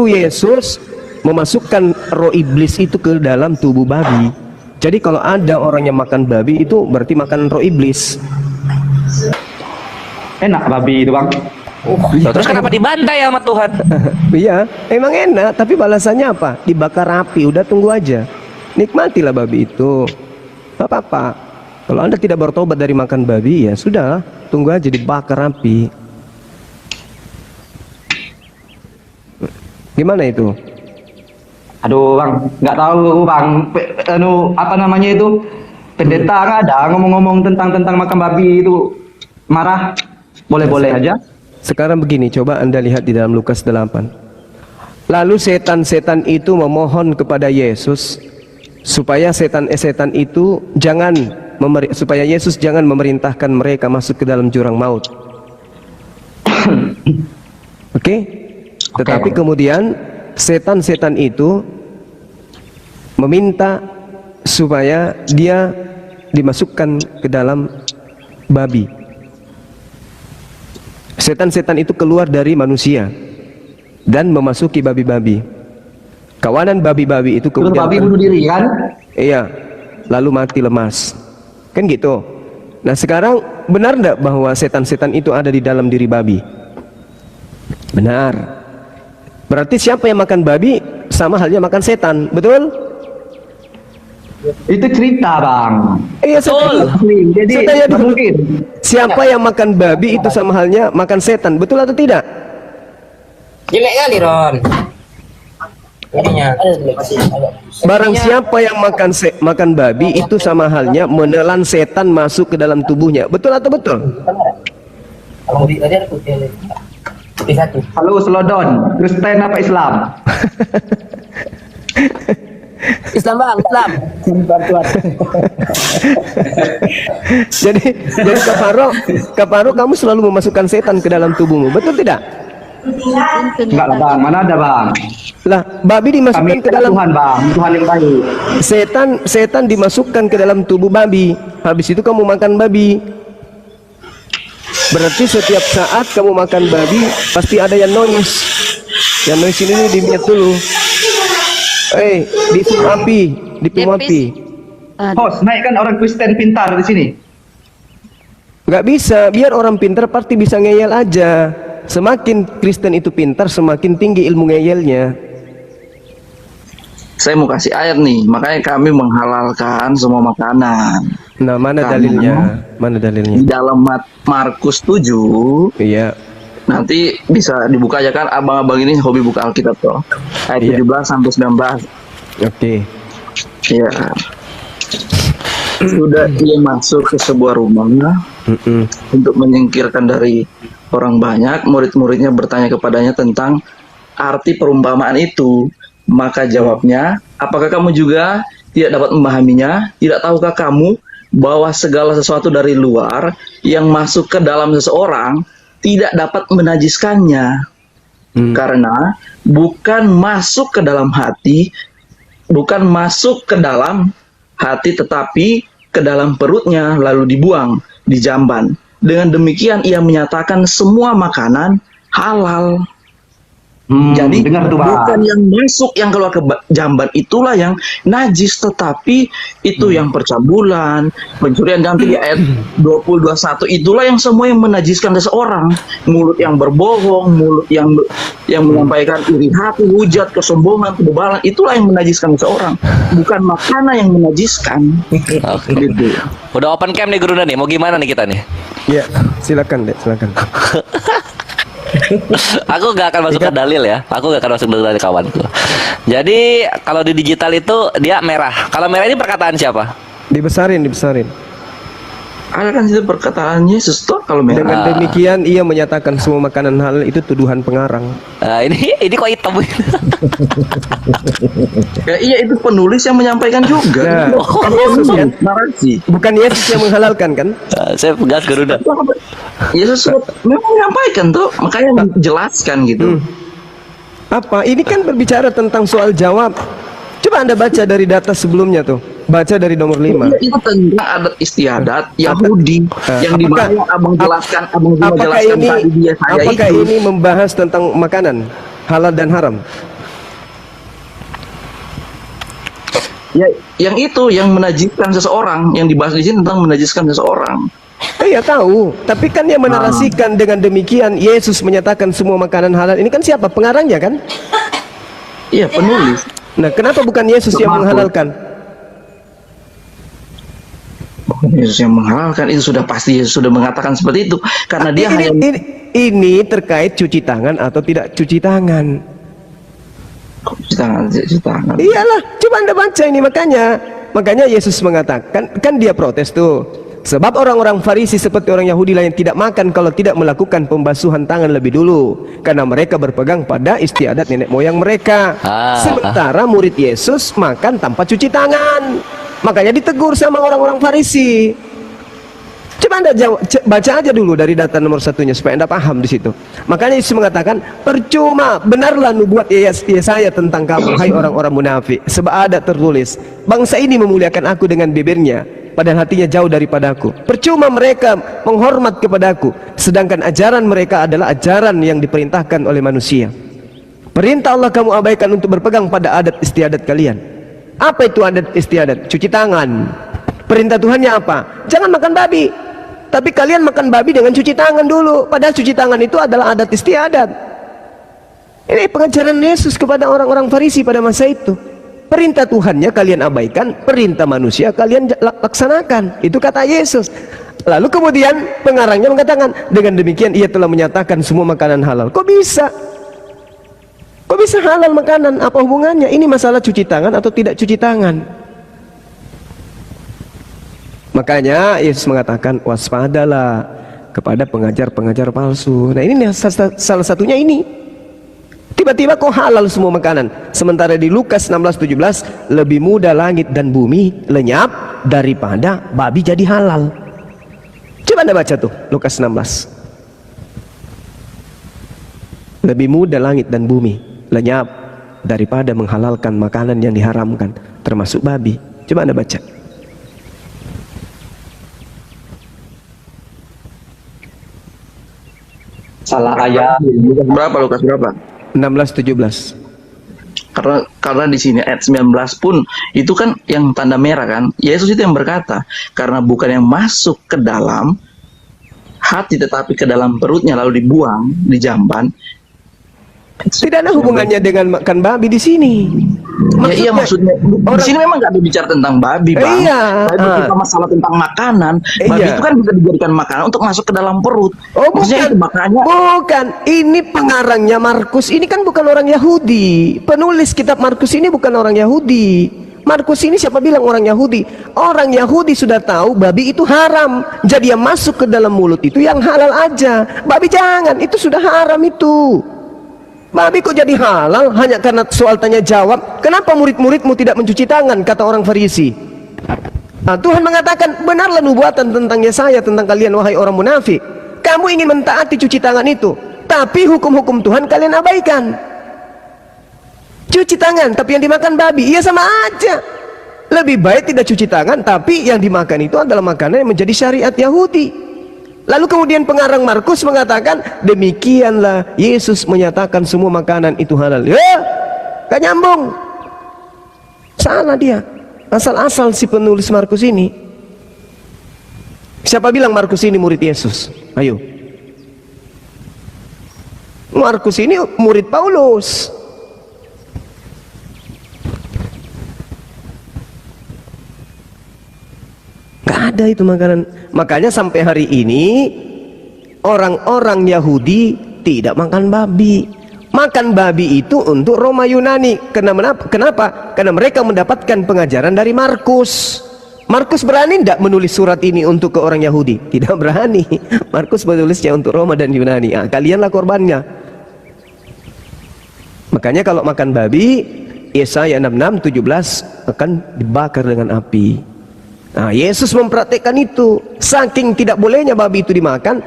Yesus memasukkan roh iblis itu ke dalam tubuh babi. Jadi kalau ada orang yang makan babi itu berarti makan roh iblis. Enak babi itu, Bang. Terus kenapa dibantai sama Tuhan? Iya, emang enak, tapi balasannya apa? Dibakar api, udah tunggu aja. Nikmatilah babi itu. Gak apa-apa. Kalau Anda tidak bertobat dari makan babi, ya sudah, tunggu aja dibakar api. Gimana itu? Aduh, Bang, nggak tahu, Bang. Apa namanya itu? Pendeta nggak ada ngomong-ngomong tentang makan babi itu. Marah. Boleh-boleh aja. Sekarang begini, coba Anda lihat di dalam Lukas 8. Lalu setan-setan itu memohon kepada Yesus supaya setan itu supaya Yesus jangan memerintahkan mereka masuk ke dalam jurang maut. Oke? Tetapi kemudian setan-setan itu meminta supaya dia dimasukkan ke dalam babi. Setan-setan itu keluar dari manusia dan memasuki babi-babi. Kawanan babi-babi itu kemudian babi bunuh diri kan? Iya, lalu mati lemas. Kan gitu. Nah sekarang benar enggak bahwa setan-setan itu ada di dalam diri babi? Benar. Berarti siapa yang makan babi sama halnya makan setan, betul? Itu cerita, Bang. Iya, betul. Jadi mungkin siapa yang makan babi itu sama halnya makan setan, betul atau tidak? Jelek kali, Ron. Ininya. Barang siapa yang makan babi itu sama halnya menelan setan masuk ke dalam tubuhnya, betul atau betul? Kalau tadi ada putih satu. Halo Selodon, Kristen apa Islam? Islam, Bang, Islam. jadi Kak Faro, kamu selalu memasukkan setan ke dalam tubuhmu, betul tidak? Enggak lah, Bang, mana ada, Bang? Lah, babi dimasukkan ke dalam Tuhan, Bang, Tuhan yang baik. Setan dimasukkan ke dalam tubuh babi. Habis itu kamu makan babi. Berarti setiap saat kamu makan babi pasti ada yang noise. Yang noise ini di-mute dulu. Dipum api. Host, naikkan orang Kristen pintar di sini. Nggak bisa, biar orang pintar pasti bisa ngeyel aja. Semakin Kristen itu pintar, semakin tinggi ilmu ngeyelnya. Saya mau kasih air nih, makanya kami menghalalkan semua makanan. Nah, mana dalilnya? Mana dalilnya? Di dalam Markus 7, iya. nanti bisa dibuka aja kan, abang-abang ini hobi buka Alkitab toh. Ayat 17 sampai 19. Oke. Iya. Sudah dia masuk ke sebuah rumah untuk menyingkirkan dari orang banyak, murid-muridnya bertanya kepadanya tentang arti perumpamaan itu. Maka jawabnya, apakah kamu juga tidak dapat memahaminya? Tidak tahukah kamu bahwa segala sesuatu dari luar yang masuk ke dalam seseorang tidak dapat menajiskannya? Karena bukan masuk ke dalam hati, tetapi ke dalam perutnya lalu dibuang, dijamban. Dengan demikian ia menyatakan semua makanan halal. Jadi dengar tuh, Bang. bukan yang masuk yang keluar ke jamban itulah yang najis, tetapi itu yang percabulan, pencurian, nanti di ayat 20-21 itulah yang semua yang menajiskan seseorang. Mulut yang berbohong, mulut yang menyampaikan iri hati, hujat, kesombongan, kebebalan, itulah yang menajiskan seseorang, bukan makanan yang menajiskan. Gitu. Udah open cam nih, Guru nih. Mau gimana nih kita nih? Ya, silakan deh, silakan. Aku gak akan masuk ke dalil ya. Aku gak akan masuk ke dalil kawanku. Jadi kalau di digital itu dia merah. Kalau merah ini perkataan siapa? Dibesarin. Ada kan itu perkataan Yesus toh kalau merah. Dengan demikian ia menyatakan semua makanan halal itu tuduhan pengarang. Ini kok hitam? Ya, iya, itu penulis yang menyampaikan juga. Nah, Yesus kan? Narasi. Bukan Yesus yang menghalalkan kan? Saya pegas Garuda. Yesus memang menyampaikan tuh, makanya menjelaskan gitu. Apa? Ini kan berbicara tentang soal jawab. Coba Anda baca dari data sebelumnya tuh. Baca dari nomor 5. Itu tentang adat istiadat Yahudi yang dimana abang jelaskan, apakah tadi dia saya apakah itu. ini membahas tentang makanan halal dan haram? Ya, yang itu yang menajiskan seseorang, yang dibahas di sini tentang menajiskan seseorang. Iya tahu, tapi kan yang menarasikan dengan demikian Yesus menyatakan semua makanan halal. Ini kan siapa? Pengarangnya kan? Iya, penulis. Nah, kenapa bukan Yesus yang menghalalkan? Bukan Yesus yang menghalalkan, itu sudah pasti Yesus sudah mengatakan seperti itu karena dia hanya Ini terkait cuci tangan atau tidak cuci tangan. cuci tangan. Iyalah, coba Anda baca ini, makanya Yesus mengatakan, kan dia protes tuh. Sebab orang-orang Farisi seperti orang Yahudi lain tidak makan kalau tidak melakukan pembasuhan tangan lebih dulu, karena mereka berpegang pada istiadat nenek moyang mereka. Sementara murid Yesus makan tanpa cuci tangan. Makanya ditegur sama orang-orang Farisi. Coba Anda baca aja dulu dari data nomor satunya supaya Anda paham di situ. Makanya Yesus mengatakan, percuma, benarlah nubuat Yesaya tentang kamu, hai orang-orang munafik. Sebab ada tertulis, bangsa ini memuliakan aku dengan bibirnya, padahal hatinya jauh daripadaku. Percuma mereka menghormat kepadaku, sedangkan ajaran mereka adalah ajaran yang diperintahkan oleh manusia. Perintah Allah kamu abaikan untuk berpegang pada adat istiadat kalian. Apa itu adat istiadat? Cuci tangan. Perintah Tuhannya apa? Jangan makan babi. Tapi kalian makan babi dengan cuci tangan dulu. Padahal cuci tangan itu adalah adat istiadat. Ini pengajaran Yesus kepada orang-orang Farisi pada masa itu. Perintah Tuhannya kalian abaikan, perintah manusia kalian laksanakan. Itu kata Yesus. Lalu kemudian pengarangnya mengatakan, dengan demikian ia telah menyatakan semua makanan halal. Kok bisa? Kok bisa halal makanan? Apa hubungannya? Ini masalah cuci tangan atau tidak cuci tangan? Makanya Yesus mengatakan, waspadalah kepada pengajar-pengajar palsu. Nah, ini salah satunya ini. Tiba-tiba kok halal semua makanan, sementara di Lukas 16:17 lebih mudah langit dan bumi lenyap daripada babi jadi halal. Coba Anda baca tuh Lukas 16. Lebih mudah langit dan bumi lenyap daripada menghalalkan makanan yang diharamkan, termasuk babi. Coba Anda baca. Salah ayat. Lukas berapa? 16:17. Karena di sini ayat 19 pun itu kan yang tanda merah kan. Yesus itu yang berkata, karena bukan yang masuk ke dalam hati tetapi ke dalam perutnya lalu dibuang, dijamban. Tidak ada hubungannya dengan makan babi di sini. Iya maksudnya di sini memang nggak berbicara tentang babi, Bang. Iya. Tapi kita masalah tentang makanan. Babi itu kan bisa dijadikan makanan untuk masuk ke dalam perut. Oh, maksudnya bukan. itu makanya. Bukan. Ini pengarangnya Markus. Ini kan bukan orang Yahudi. Penulis kitab Markus ini bukan orang Yahudi. Markus ini siapa bilang orang Yahudi? Orang Yahudi sudah tahu babi itu haram. Jadi yang masuk ke dalam mulut itu yang halal aja. Babi jangan. Itu sudah haram itu. Babi kok jadi halal hanya karena soal tanya jawab? Kenapa murid-muridmu tidak mencuci tangan, kata orang Farisi? Nah, Tuhan mengatakan, benarlah nubuatan tentang Yesaya tentang kalian wahai orang munafik. Kamu ingin mentaati cuci tangan itu, tapi hukum-hukum Tuhan kalian abaikan. Cuci tangan tapi yang dimakan babi, iya sama aja. Lebih baik tidak cuci tangan tapi yang dimakan itu adalah makanan yang menjadi syariat Yahudi. Lalu kemudian pengarang Markus mengatakan, demikianlah Yesus menyatakan semua makanan itu halal. Ya, gak nyambung. Salah dia. Asal-asal si penulis Markus ini. Siapa bilang Markus ini murid Yesus? Ayo. Markus ini murid Paulus. Gak ada itu makanan. Makanya sampai hari ini orang-orang Yahudi tidak makan babi. Makan babi itu untuk Roma Yunani. Kenapa? Karena mereka mendapatkan pengajaran dari Markus. Markus berani tidak menulis surat ini untuk ke orang Yahudi? Tidak berani. Markus menulisnya untuk Roma dan Yunani. Nah, kalianlah korbannya. Makanya kalau makan babi, Yesaya 66:17 akan dibakar dengan api. Nah, Yesus mempraktekkan itu. Saking tidak bolehnya babi itu dimakan,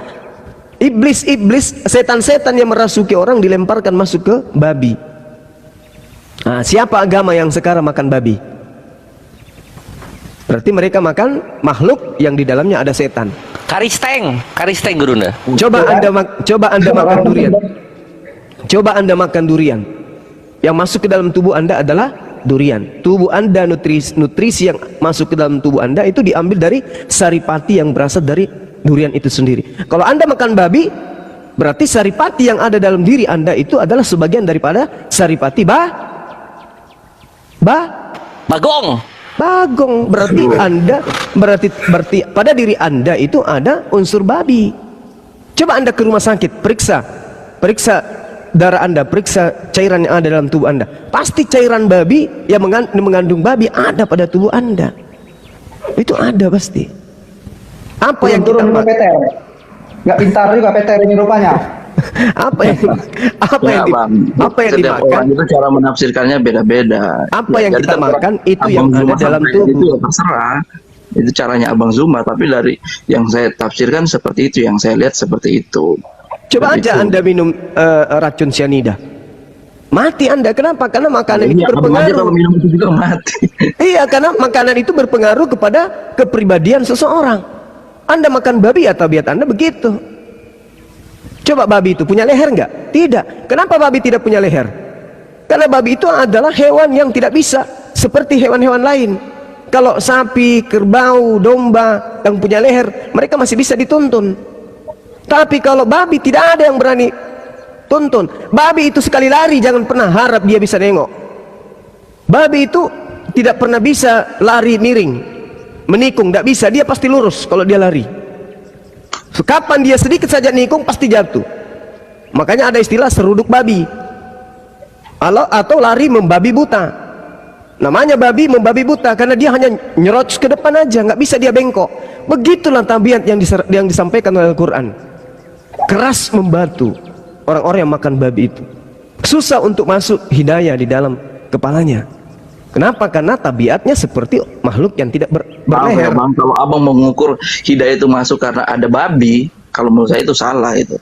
iblis-iblis, setan-setan yang merasuki orang dilemparkan masuk ke babi. Nah, siapa agama yang sekarang makan babi? Berarti mereka makan makhluk yang di dalamnya ada setan. Karisteng Gurunda. Coba Anda makan durian. Coba Anda makan durian. Yang masuk ke dalam tubuh Anda adalah durian. Tubuh Anda, nutrisi yang masuk ke dalam tubuh Anda itu diambil dari saripati yang berasal dari durian itu sendiri. Kalau Anda makan babi, berarti saripati yang ada dalam diri Anda itu adalah sebagian daripada saripati Bagong. bagong. Berarti Anda berarti pada diri Anda itu ada unsur babi. Coba Anda ke rumah sakit, periksa darah Anda, periksa cairan yang ada dalam tubuh Anda. Pasti cairan babi yang mengandung babi ada pada tubuh Anda. Itu ada pasti. Apa yang kita turun Peter? Nggak pintar juga Peter ini rupanya. apa yang Setiap dimakan? orang itu cara menafsirkannya beda-beda. Apa yang jadi kita terserah makan itu Abang yang ada Zuma dalam sampai tubuh. Itu ya terserah. Itu caranya Abang Zuma, tapi dari yang saya tafsirkan seperti itu, yang saya lihat seperti itu. Coba Seperti aja itu. Anda minum racun cyanida. Mati Anda. Kenapa? Karena makanan itu Iya, abang aja berpengaruh. kalau minum itu juga mati. Iya, karena makanan itu berpengaruh kepada kepribadian seseorang. Anda makan babi ya tabiat Anda begitu. Coba babi itu punya leher enggak? Tidak. Kenapa babi tidak punya leher? Karena babi itu adalah hewan yang tidak bisa seperti hewan-hewan lain. Kalau sapi, kerbau, domba yang punya leher, mereka masih bisa dituntun. Tapi kalau babi tidak ada yang berani tuntun. Babi itu sekali lari jangan pernah harap dia bisa nengok. Babi itu tidak pernah bisa lari miring, menikung, tidak bisa. Dia pasti lurus kalau dia lari. Kapan dia sedikit saja nikung pasti jatuh. Makanya ada istilah seruduk babi atau lari membabi buta. Namanya babi membabi buta karena dia hanya nyerocos ke depan aja, nggak bisa dia bengkok. Begitulah tabiat yang disampaikan oleh Al-Quran. Keras membatu orang-orang yang makan babi itu. Susah untuk masuk hidayah di dalam kepalanya. Kenapa? Karena tabiatnya seperti makhluk yang tidak Maaf ya berleher. bang, kalau abang mengukur hidayah itu masuk karena ada babi, kalau menurut saya itu salah itu.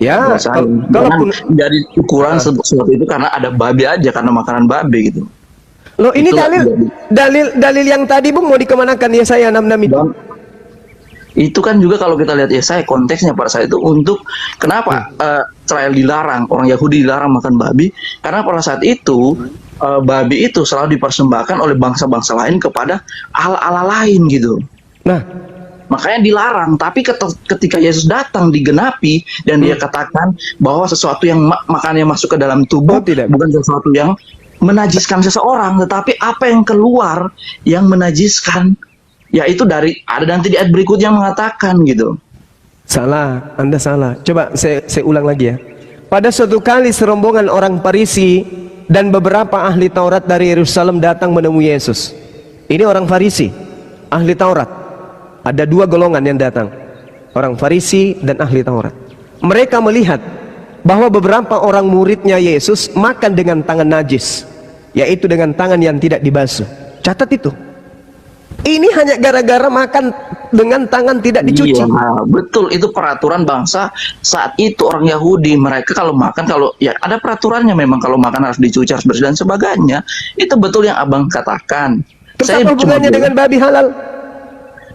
Ya, Menurut saya. kalaupun Jangan dari ukuran sesuatu itu karena ada babi aja, karena makanan babi gitu. loh ini Itulah dalil yang tadi Bung mau dikemanakan ya saya nam itu. Dan itu kan juga kalau kita lihat ya saya konteksnya pada saat itu untuk kenapa Israel dilarang, orang Yahudi dilarang makan babi, karena pada saat itu babi itu selalu dipersembahkan oleh bangsa-bangsa lain kepada ala-ala lain gitu. Nah, Makanya dilarang. Tapi ketika Yesus datang digenapi dan dia katakan bahwa sesuatu yang makannya masuk ke dalam tubuh tidak. bukan sesuatu yang menajiskan seseorang, tetapi apa yang keluar yang menajiskan, yaitu dari ada nanti di ayat berikutnya mengatakan gitu. salah, Anda salah. Coba saya ulang lagi ya. Pada suatu kali serombongan orang Farisi dan beberapa ahli Taurat dari Yerusalem datang menemui Yesus. Ini orang Farisi, ahli Taurat. Ada dua golongan yang datang, orang Farisi dan ahli Taurat. Mereka melihat bahwa beberapa orang muridnya Yesus makan dengan tangan najis, yaitu dengan tangan yang tidak dibasuh. Catat itu. Ini hanya gara-gara makan dengan tangan tidak dicuci. Iya, betul, itu peraturan bangsa saat itu orang Yahudi. Mereka kalau makan, kalau ya ada peraturannya memang kalau makan harus dicuci, harus bersih dan sebagainya. Itu betul yang abang katakan. Terus apa hubungannya dengan babi halal?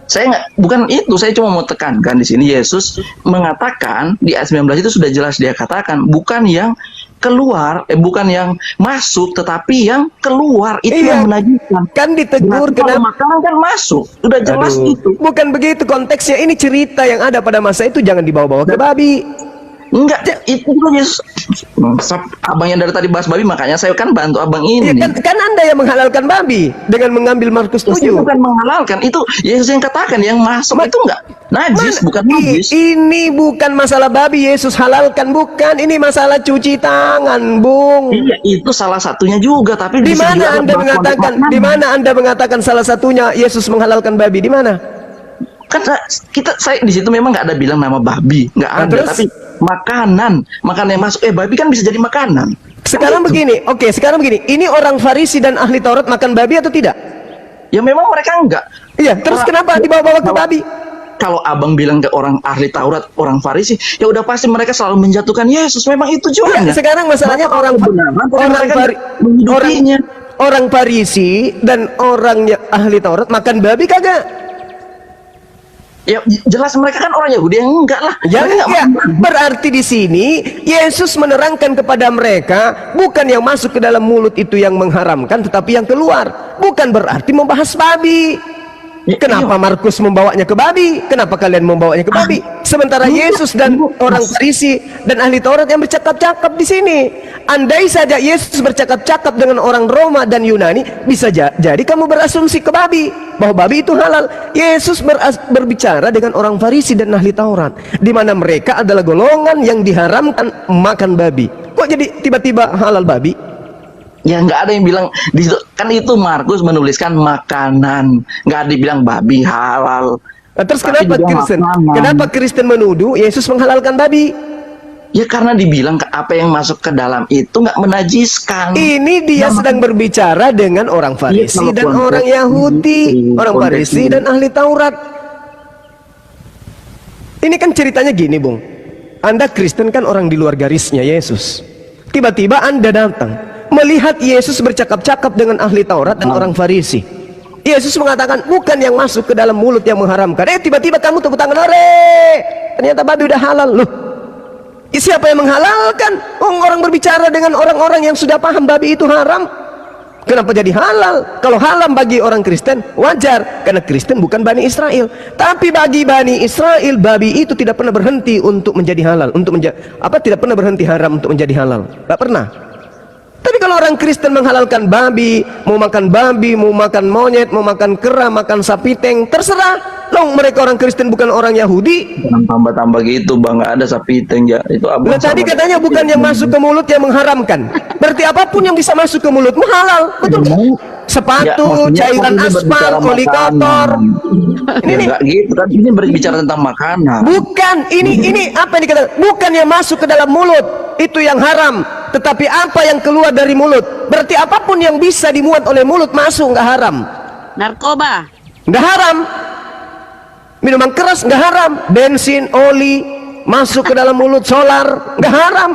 Saya nggak, bukan itu, saya cuma mau tekankan di sini Yesus mengatakan di ayat 19 itu sudah jelas dia katakan bukan yang keluar, bukan yang masuk, tetapi yang keluar itu Iya, yang menajiskan. kan ditegur Berarti kalau kenapa? makanan kan masuk, sudah jelas Aduh, itu. bukan begitu konteksnya. Ini cerita yang ada pada masa itu, jangan dibawa-bawa ke babi. Enggak, itu kan Yesus. Abang yang dari tadi bahas babi, makanya saya kan bantu abang Ya, ini. kan Anda yang menghalalkan babi dengan mengambil Markus Yesus 7. bukan menghalalkan, itu Yesus yang katakan yang masuk itu enggak najis, bukan najis. Ini bukan masalah babi Yesus halalkan, bukan. Ini masalah cuci tangan, Bung. Iya, itu salah satunya juga, tapi Di bisa juga mana Anda bahas mengatakan? konteks Di mana Anda mengatakan salah satunya Yesus menghalalkan babi? Di mana? kan saya di situ memang nggak ada bilang nama babi, nggak Nah, ada, terus? tapi makanan yang masuk, babi kan bisa jadi makanan. Sekarang Kan itu. begini, oke, sekarang begini. Ini orang Farisi dan ahli Taurat makan babi atau tidak? Ya memang mereka enggak. Iya, terus Kalau- kenapa dibawa-bawa ke babi? Kalau abang bilang ke orang ahli Taurat, orang Farisi, ya udah pasti mereka selalu menjatuhkan Yesus. Memang itu Ya, jualnya. sekarang masalahnya Mereka menghidupinya. orang Farisi dan orang ahli Taurat makan babi kagak? Ya jelas mereka kan orang Yahudi yang enggak lah. Ya Mereka enggak. Berarti di sini Yesus menerangkan kepada mereka bukan yang masuk ke dalam mulut itu yang mengharamkan, tetapi yang keluar. Bukan berarti membahas babi. Kenapa Markus membawanya ke babi? Kenapa kalian membawanya ke babi? Sementara Yesus dan orang Farisi dan ahli Taurat yang bercakap-cakap di sini. Andai saja Yesus bercakap-cakap dengan orang Roma dan Yunani, bisa jadi kamu berasumsi ke babi, bahwa babi itu halal. Yesus berbicara dengan orang Farisi dan ahli Taurat, di mana mereka adalah golongan yang diharamkan makan babi. Kok jadi tiba-tiba halal babi? Ya nggak ada yang bilang di situ, kan itu Markus menuliskan makanan, nggak dibilang babi halal. Terus Tapi kenapa juga Kristen? makanan. Kenapa Kristen menuduh Yesus menghalalkan babi? Ya karena dibilang apa yang masuk ke dalam itu nggak menajiskan. Ini dia sedang berbicara dengan orang Farisi Iya, dan kalau orang konteks Yahudi, ini, orang konteks Farisi ini. dan ahli Taurat. Ini kan ceritanya gini, Bung. Anda Kristen kan orang di luar garisnya Yesus. Tiba-tiba Anda datang melihat Yesus bercakap-cakap dengan ahli Taurat dan orang Farisi. Yesus mengatakan bukan yang masuk ke dalam mulut yang mengharamkan. Tiba-tiba kamu tepuk tangan, "Ore! Ternyata babi udah halal." Loh, siapa yang menghalalkan? Orang berbicara dengan orang-orang yang sudah paham babi itu haram. Kenapa jadi halal? Kalau halal bagi orang Kristen wajar, karena Kristen bukan Bani Israel. Tapi bagi Bani Israel, babi itu tidak pernah berhenti untuk menjadi halal, tidak pernah berhenti haram untuk menjadi halal. Tidak pernah. Tapi kalau orang Kristen menghalalkan babi, mau makan monyet, mau makan kera, makan sapi teng, terserah. Loh, mereka orang Kristen bukan orang Yahudi. Jangan tambah-tambah gitu bang, nggak ada sapi teng ya. Itu abang. Nah, tadi katanya bukan yang masuk ke mulut yang mengharamkan. Berarti apapun yang bisa masuk ke mulutmu halal, betul? Sepatu, maksudnya cairan kan ini aspal, berbicara koli makanan. kotor. Ya, nggak gitu kan, ini berbicara tentang makanan. Bukan, ini apa yang dikatakan? Bukan yang masuk ke dalam mulut itu yang haram, tetapi apa yang keluar dari mulut. Berarti apapun yang bisa dimuat oleh mulut masuk, nggak haram. Narkoba. Nggak haram. Minuman keras nggak haram. Bensin, oli masuk ke dalam mulut, solar nggak haram.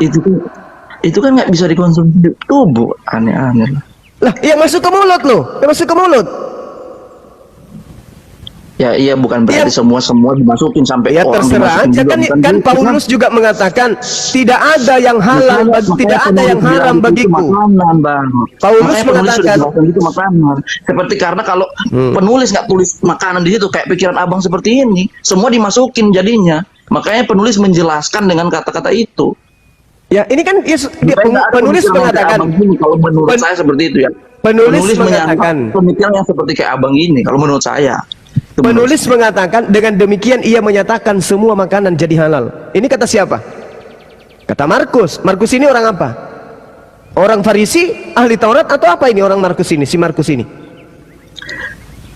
Itu kan nggak bisa dikonsumsi di tubuh, aneh-aneh lah. Lah, yang masuk ke mulut loh, yang masuk ke mulut. Ya iya, bukan berarti Ya. semua dimasukin sampai Ya orang terserah dimasukin aja juga, kan, bukan kan gitu, Paulus juga mengatakan tidak ada yang halal, tidak ada yang haram Itu bagiku. makanan bang. Paulus Makanya penulis mengatakan- sudah jelaskan itu makanan. Seperti karena kalau penulis nggak tulis makanan di situ kayak pikiran abang seperti ini, semua dimasukin jadinya. Makanya penulis menjelaskan dengan kata-kata itu. Ya ini kan Supaya nggak ada penulis pemikiran mengatakan, kayak abang gini, kalau menurut Pen- saya seperti itu ya. penulis menyangka mengatakan, pemikiran yang seperti kayak abang ini kalau menurut saya. Itu penulis mengatakan dengan demikian ia menyatakan semua makanan jadi halal. Ini kata siapa? Kata Markus. Markus ini orang apa? Orang Farisi, ahli Taurat, atau apa ini orang Markus ini? Si Markus ini?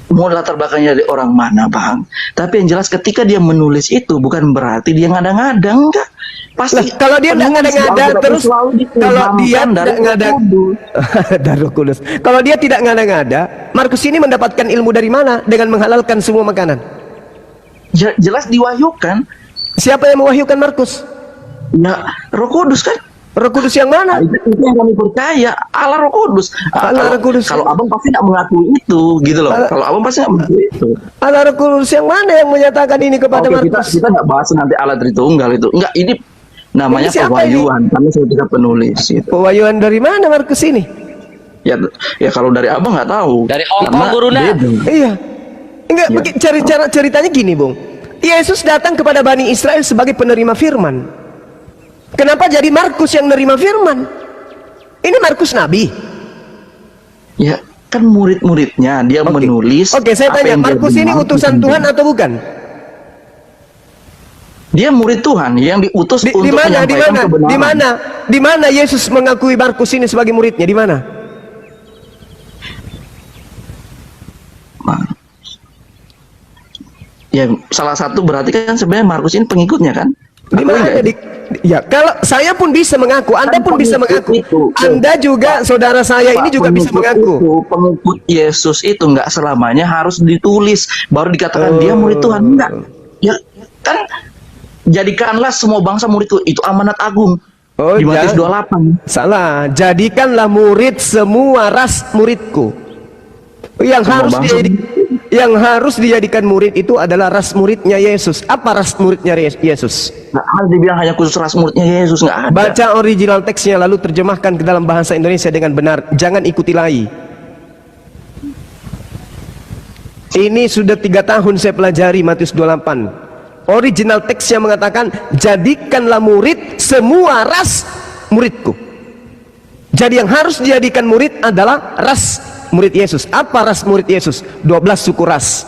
mau latar belakangnya dari orang mana bang, tapi yang jelas ketika dia menulis itu bukan berarti dia ngada-ngada, enggak pasti. Lah, kalau dia nggak ngada-ngada terus, kalau dia dari tidak ngada dari Roh Kudus, kalau dia tidak ngada-ngada, Markus ini mendapatkan ilmu dari mana dengan menghalalkan semua makanan? jelas diwahyukan. Siapa yang mewahyukan Markus? Ya Roh Kudus kan. Roh Kudus yang mana? Itu yang kami percaya, Allah Roh Kudus. Allah Roh Kudus. Kalau abang pasti nggak mengakui itu, gitu loh. Kalau abang pasti nggak mengakui itu. Allah Roh Kudus yang mana yang menyatakan ini kepada Oke, Markus? kita nggak bahas nanti Allah Tritunggal itu. Enggak, ini namanya Ini siapa pewahyuan. Kami ketika penulis. Gitu. Pewahyuan dari mana Markus ini? Ya kalau dari abang nggak tahu. Dari Hongkong, Karena Guruna. beda. Iya. Enggak, Ya. cari cara ceritanya gini, Bung. Yesus datang kepada Bani Israel sebagai penerima firman. Kenapa jadi Markus yang menerima firman? Ini Markus Nabi. Ya, kan murid-muridnya dia Oke. menulis. Oke, saya apa tanya, yang dia Markus ini dengar, utusan itu. Tuhan atau bukan? Dia murid Tuhan yang diutus Di untuk mana? Di menyampaikan mana? kebenaran. Di mana? Di mana Yesus mengakui Markus ini sebagai muridnya? Di mana? Ya, salah satu berarti kan sebenarnya Markus ini pengikutnya kan? Di Atau mana? enggak? Ya, kalau saya pun bisa mengaku, Anda pun bisa mengaku. Anda juga, saudara saya ini Pak, juga bisa pengikut mengaku. itu, pengikut Yesus itu nggak selamanya harus ditulis baru dikatakan dia murid Tuhan, enggak. Ya kan, jadikanlah semua bangsa muridku, itu amanat agung. Oh, Di Matius jangan. 28. Salah, jadikanlah murid semua ras muridku. Yang harus dijadikan murid itu adalah ras muridnya Yesus. Apa ras muridnya Yesus? Nggak ada dibilang hanya khusus ras muridnya Yesus, nggak ada. Baca original teksnya lalu terjemahkan ke dalam bahasa Indonesia dengan benar. Jangan ikuti lai. Ini sudah 3 tahun saya pelajari Matius 28. Original teksnya mengatakan, jadikanlah murid semua ras muridku. Jadi yang harus dijadikan murid adalah ras murid Yesus. Apa ras murid Yesus? 12 suku ras.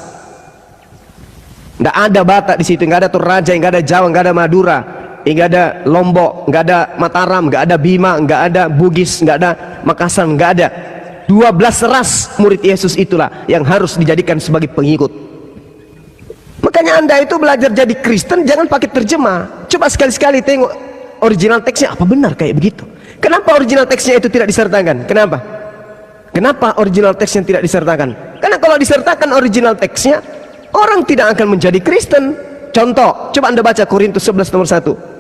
Nggak ada Batak di situ, nggak ada Toraja, nggak ada Jawa, nggak ada Madura, nggak ada Lombok, nggak ada Mataram, nggak ada Bima, nggak ada Bugis, nggak ada Makassar, nggak ada. 12 ras murid Yesus itulah yang harus dijadikan sebagai pengikut. Makanya Anda itu belajar jadi Kristen jangan pakai terjemah. Coba sekali-sekali tengok original teksnya, apa benar kayak begitu. Kenapa original teksnya itu tidak disertakan? Kenapa original teksnya tidak disertakan? Karena kalau disertakan original teksnya, orang tidak akan menjadi Kristen. Contoh, coba Anda baca Korintus 11 nomor 1.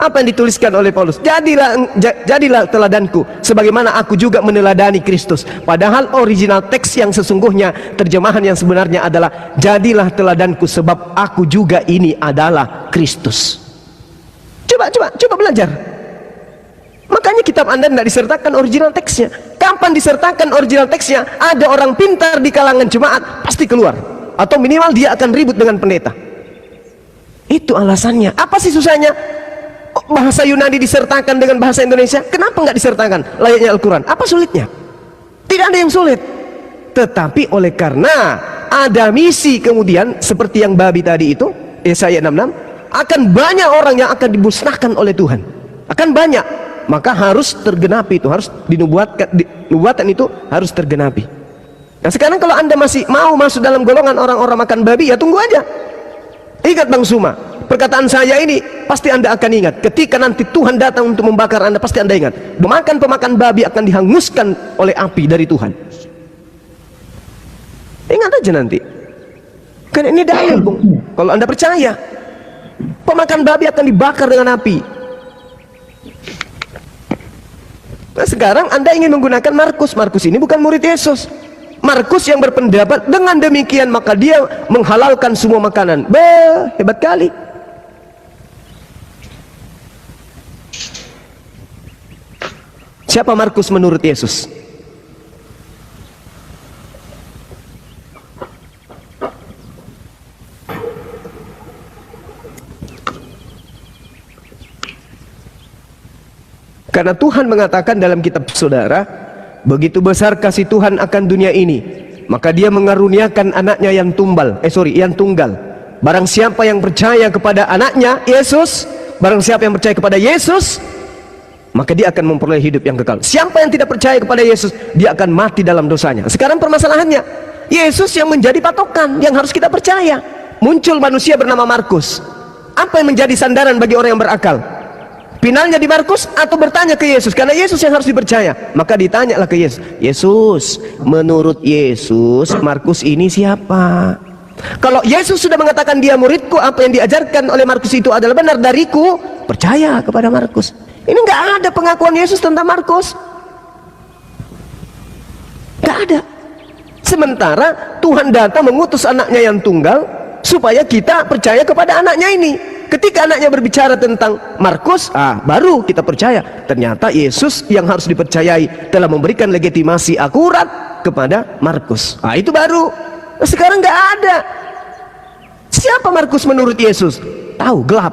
Apa yang dituliskan oleh Paulus? Jadilah teladanku sebagaimana aku juga meneladani Kristus. Padahal original teks yang sesungguhnya, terjemahan yang sebenarnya adalah jadilah teladanku sebab aku juga ini adalah Kristus. Coba belajar. Makanya kitab Anda tidak disertakan original teksnya. Kapan disertakan original teksnya? Ada orang pintar di kalangan jemaat pasti keluar, atau minimal dia akan ribut dengan pendeta. Itu alasannya. Apa sih susahnya? Bahasa Yunani disertakan dengan bahasa Indonesia, kenapa nggak disertakan layaknya Al-Quran? Apa sulitnya? Tidak ada yang sulit. Tetapi oleh karena ada misi kemudian seperti yang babi tadi itu, Yesaya 66, akan banyak orang yang akan dimusnahkan oleh Tuhan. Akan banyak. Maka harus tergenapi itu, harus nubuatan itu harus tergenapi. Nah sekarang kalau Anda masih mau masuk dalam golongan orang-orang makan babi, ya tunggu aja. Ingat Bang Suma, perkataan saya ini pasti Anda akan ingat. Ketika nanti Tuhan datang untuk membakar Anda, pasti Anda ingat. Pemakan babi akan dihanguskan oleh api dari Tuhan. Ingat aja nanti. Kan ini dalil, Bung. Kalau Anda percaya, pemakan babi akan dibakar dengan api. Nah sekarang Anda ingin menggunakan Markus. Markus ini bukan murid Yesus. Markus yang berpendapat dengan demikian maka dia menghalalkan semua makanan. Hebat kali. Siapa Markus menurut Yesus? Karena Tuhan mengatakan dalam kitab Saudara, begitu besar kasih Tuhan akan dunia ini, maka dia mengaruniakan anaknya yang tunggal. Barang siapa yang percaya kepada anaknya Yesus, barang siapa yang percaya kepada Yesus, maka dia akan memperoleh hidup yang kekal. Siapa yang tidak percaya kepada Yesus, dia akan mati dalam dosanya. Sekarang permasalahannya, Yesus yang menjadi patokan yang harus kita percaya. Muncul manusia bernama Markus. Apa yang menjadi sandaran bagi orang yang berakal? Finalnya di Markus atau bertanya ke Yesus? Karena Yesus yang harus dipercaya. Maka ditanyalah ke Yesus. Yesus, menurut Yesus, Markus ini siapa? Kalau Yesus sudah mengatakan dia muridku, apa yang diajarkan oleh Markus itu adalah benar dariku, percaya kepada Markus. Ini nggak ada pengakuan Yesus tentang Markus. Nggak ada. Sementara Tuhan datang mengutus anaknya yang tunggal supaya kita percaya kepada anaknya ini. Ketika anaknya berbicara tentang Markus, baru kita percaya. Ternyata Yesus yang harus dipercayai telah memberikan legitimasi akurat kepada Markus. Itu baru. Nah, sekarang nggak ada. Siapa Markus menurut Yesus? Tahu, gelap.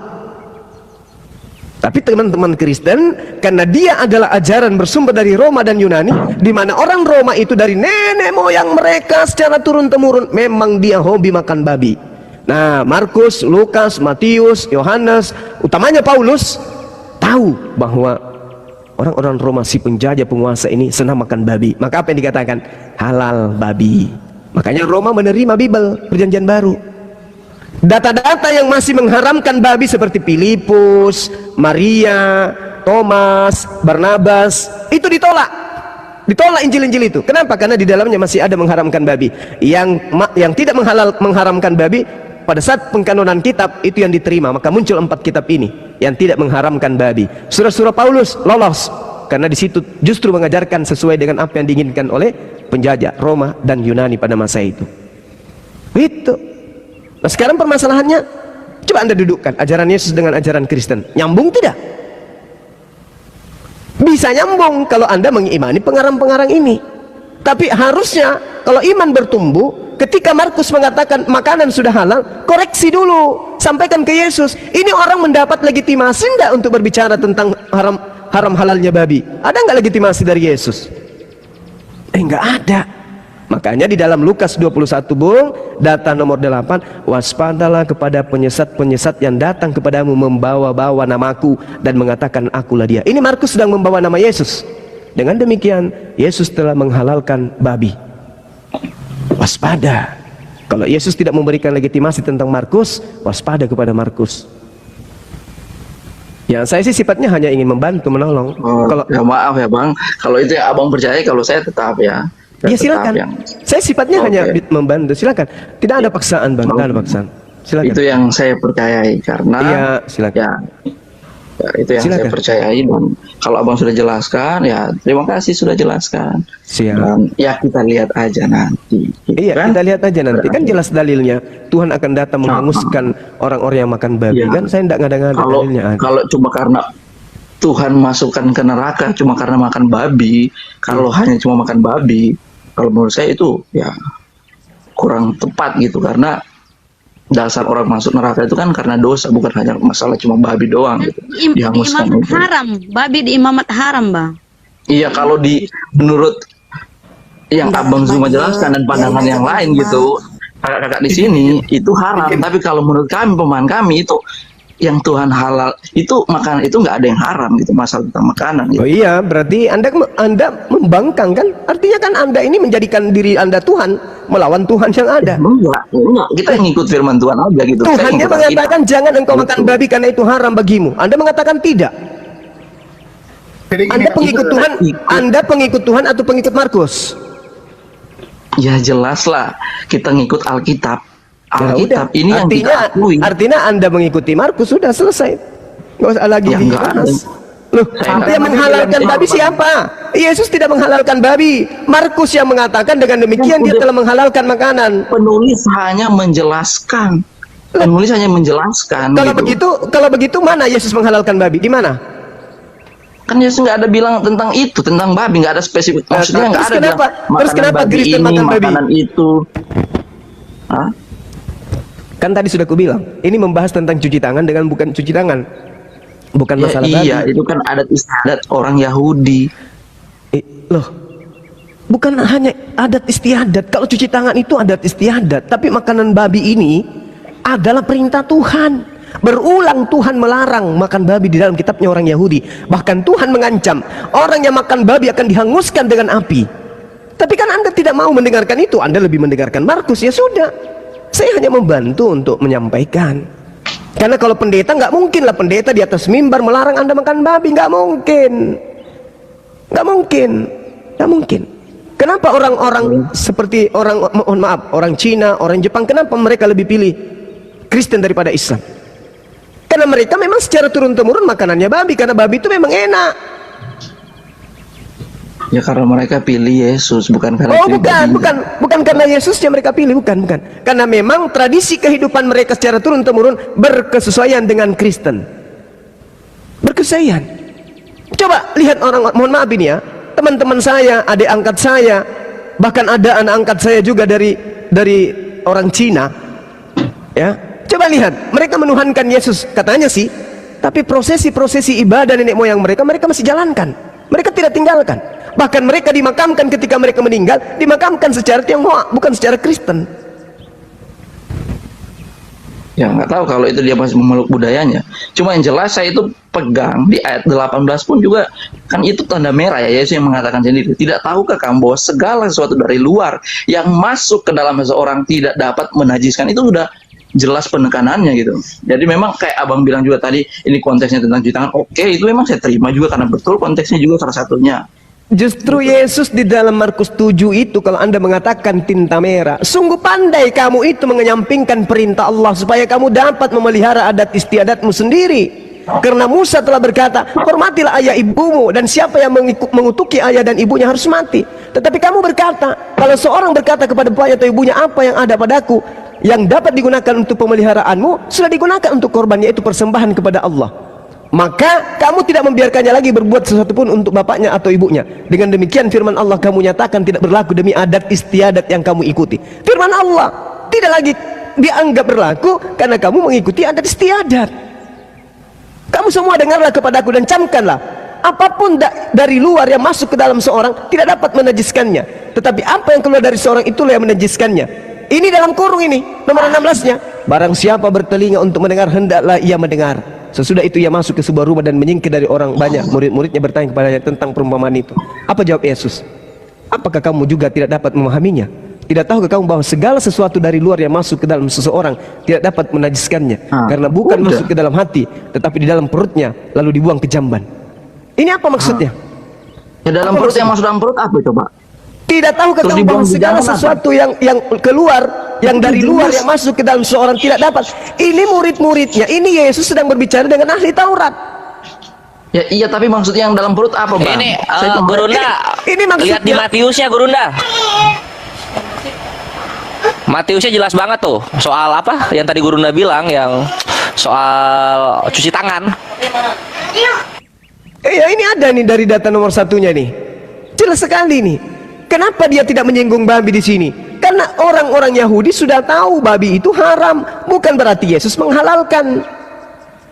Tapi teman-teman Kristen, karena dia adalah ajaran bersumber dari Roma dan Yunani, di mana orang Roma itu dari nenek moyang mereka secara turun-temurun memang dia hobi makan babi. Nah, Markus, Lukas, Matius, Yohanes, utamanya Paulus, tahu bahwa orang-orang Roma si penjajah penguasa ini senang makan babi. Maka apa yang dikatakan? Halal babi. Makanya Roma menerima Bible Perjanjian Baru. Data-data yang masih mengharamkan babi seperti Filipus, Maria, Thomas, Barnabas, itu ditolak. Ditolak Injil-Injil itu. Kenapa? Karena di dalamnya masih ada mengharamkan babi. Yang tidak mengharamkan babi, pada saat pengkanonan kitab itu yang diterima. Maka muncul 4 kitab ini yang tidak mengharamkan babi. Surah-surah Paulus lolos karena di situ justru mengajarkan sesuai dengan apa yang diinginkan oleh penjajah Roma dan Yunani pada masa itu. Itu. Nah, sekarang permasalahannya, coba Anda dudukkan ajaran Yesus dengan ajaran Kristen. Nyambung tidak? Bisa nyambung kalau Anda mengimani pengarang-pengarang ini. Tapi harusnya kalau iman bertumbuh, ketika Markus mengatakan makanan sudah halal, koreksi dulu, sampaikan ke Yesus. Ini orang mendapat legitimasi enggak untuk berbicara tentang haram halalnya babi? Ada enggak legitimasi dari Yesus? Enggak ada. Makanya di dalam Lukas 21 Bung, data nomor 8, waspadalah kepada penyesat-penyesat yang datang kepadamu membawa-bawa namaku dan mengatakan akulah dia. Ini Markus sedang membawa nama Yesus. Dengan demikian Yesus telah menghalalkan babi. Waspada. Kalau Yesus tidak memberikan legitimasi tentang Markus, waspada kepada Markus. Ya, saya sih sifatnya hanya ingin membantu, menolong. Kalau ya maaf ya Bang, kalau itu yang Abang percaya, kalau saya tetap ya. Ya silakan. Saya sifatnya hanya membantu. Silakan. Tidak ada paksaan, Bang. Tidak ada paksaan. Silakan. Itu yang saya percayai karena iya, silakan. Ya, itu yang saya percayai, dan kalau Abang sudah jelaskan, ya terima kasih sudah jelaskan. Siap. Dan ya kita lihat aja nanti. Gitu, iya, kan? kita lihat aja nanti. Kan jelas dalilnya. Tuhan akan datang menghanguskan orang-orang yang makan babi. Ya. Kan saya tidak ngada-ngada dalilnya. Kalau cuma karena Tuhan masukkan ke neraka cuma karena makan babi, kalau hanya cuma makan babi, kalau menurut saya itu ya kurang tepat gitu, karena dasar orang masuk neraka itu kan karena dosa, bukan hanya masalah cuma babi doang gitu. Dihanguskan Imamat itu. haram, babi di imamat haram, Bang. Iya, kalau menurut yang Abang Zuma jelaskan dan pandangan yang lain gitu, kakak-kakak di sini itu haram. Tapi kalau menurut kami, pemahaman kami itu yang Tuhan halal itu makanan itu nggak ada yang haram gitu, masalah tentang makanan gitu. Oh iya, berarti Anda membangkang kan? Artinya kan Anda ini menjadikan diri Anda Tuhan, melawan Tuhan yang ada. Enggak, kita ngikut firman Tuhan aja gitu. Tuhannya mengatakan jangan engkau makan babi karena itu haram bagimu. Anda mengatakan tidak. Anda pengikut Tuhan, Anda pengikut Tuhan atau pengikut Markus? Ya jelas lah, kita ngikut Alkitab. Alkitab ini yang kita akui. Artinya Anda mengikuti Markus, sudah selesai. Nggak usah lagi dibahas. Loh, yang menghalalkan babi siapa? Yesus tidak menghalalkan babi. Markus yang mengatakan dengan demikian dia telah menghalalkan makanan. Penulis hanya menjelaskan. Penulis hanya menjelaskan. Kalau begitu mana Yesus menghalalkan babi? Di mana? Kan Yesus nggak ada bilang tentang itu, tentang babi, nggak ada spesifik. Maksudnya nggak ada. Terus kenapa Kristen makan babi? Makanan itu. Hah? Kan tadi sudah kubilang, ini membahas tentang cuci tangan dengan bukan cuci tangan. Bukan masalah babi. Iya, itu kan adat istiadat orang Yahudi. Loh, bukan hanya adat istiadat. Kalau cuci tangan itu adat istiadat, tapi makanan babi ini adalah perintah Tuhan. Berulang Tuhan melarang makan babi di dalam kitabnya orang Yahudi. Bahkan Tuhan mengancam orang yang makan babi akan dihanguskan dengan api. Tapi kan Anda tidak mau mendengarkan itu, Anda lebih mendengarkan Markus. Ya sudah, saya hanya membantu untuk menyampaikan. Karena kalau pendeta, nggak mungkin lah pendeta di atas mimbar melarang Anda makan babi. Nggak mungkin. Nggak mungkin. Nggak mungkin. Kenapa orang-orang seperti orang Cina, orang Jepang, kenapa mereka lebih pilih Kristen daripada Islam? Karena mereka memang secara turun-temurun makanannya babi, karena babi itu memang enak. Ya karena mereka pilih Yesus, bukan karena bukan karena Yesusnya mereka pilih, bukan. Karena memang tradisi kehidupan mereka secara turun-temurun berkesesuaian dengan Kristen. Berkesesuaian. Coba lihat orang, mohon maaf ini ya, teman-teman saya, adik angkat saya, bahkan ada anak angkat saya juga dari orang Cina. Ya. Coba lihat, mereka menuhankan Yesus, katanya sih, tapi prosesi ibadah nenek moyang mereka masih jalankan. Mereka tidak tinggalkan. Bahkan mereka dimakamkan ketika mereka meninggal, dimakamkan secara Tionghoa, bukan secara Kristen. Ya nggak tahu kalau itu dia masih memeluk budayanya. Cuma yang jelas saya itu pegang di ayat 18 pun juga kan itu tanda merah ya, Yesus yang mengatakan sendiri. Tidak tahukah kamu bahwa segala sesuatu dari luar yang masuk ke dalam seseorang tidak dapat menajiskan? Itu udah jelas penekanannya gitu. Jadi memang kayak Abang bilang juga tadi, ini konteksnya tentang cuci tangan. Oke, itu memang saya terima juga karena betul konteksnya juga salah satunya. Justru Yesus di dalam Markus 7 itu, kalau Anda mengatakan tinta merah, sungguh pandai kamu itu menyampingkan perintah Allah supaya kamu dapat memelihara adat istiadatmu sendiri. Karena Musa telah berkata, hormatilah ayah ibumu, dan siapa yang mengutuki ayah dan ibunya harus mati. Tetapi kamu berkata, kalau seorang berkata kepada bapaknya atau ibunya, apa yang ada padaku yang dapat digunakan untuk pemeliharaanmu sudah digunakan untuk korban, yaitu persembahan kepada Allah, maka kamu tidak membiarkannya lagi berbuat sesuatu pun untuk bapaknya atau ibunya. Dengan demikian firman Allah kamu nyatakan tidak berlaku demi adat istiadat yang kamu ikuti. Firman Allah tidak lagi dianggap berlaku karena kamu mengikuti adat istiadat. Kamu semua dengarlah kepadaku dan camkanlah, apapun dari luar yang masuk ke dalam seorang tidak dapat menajiskannya, tetapi apa yang keluar dari seorang itulah yang menajiskannya. Ini dalam kurung ini nomor 16-nya, barang siapa bertelinga untuk mendengar hendaklah ia mendengar. Sesudah itu ia masuk ke sebuah rumah dan menyingkir dari orang banyak. Murid-muridnya bertanya kepadanya tentang perumpamaan itu. Apa jawab Yesus? Apakah kamu juga tidak dapat memahaminya? Tidak tahukah kamu bahwa segala sesuatu dari luar yang masuk ke dalam seseorang tidak dapat menajiskannya, karena bukan masuk ke dalam hati, tetapi di dalam perutnya lalu dibuang ke jamban. Ini apa maksudnya? Ya dalam perut, yang masuk dalam perut apa coba? Tidak tahukah Terus kamu bahwa dibuang di segala jamban sesuatu yang keluar, yang dari luar yang masuk ke dalam seorang tidak dapat. Ini murid-muridnya, ini Yesus sedang berbicara dengan ahli Taurat. Ya iya, tapi maksudnya yang dalam perut apa, Bang? Ini Saya cuma- Gurunda, ini maksudnya- lihat di Matiusnya Gurunda. Matiusnya jelas banget tuh soal apa yang tadi Gurunda bilang, yang soal cuci tangan. Ya ini ada nih dari data nomor satunya nih, jelas sekali nih. Kenapa dia tidak menyinggung babi di sini? Karena orang-orang Yahudi sudah tahu babi itu haram, bukan berarti Yesus menghalalkan.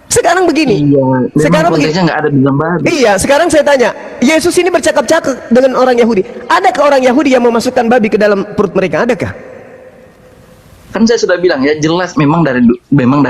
Sekarang begini, Iya, sekarang begini. konteksnya nggak ada di dalam babi. Iya, sekarang saya tanya, Yesus ini bercakap-cakap dengan orang Yahudi. Adakah orang Yahudi yang memasukkan babi ke dalam perut mereka? Adakah? Kan saya sudah bilang ya, jelas memang dari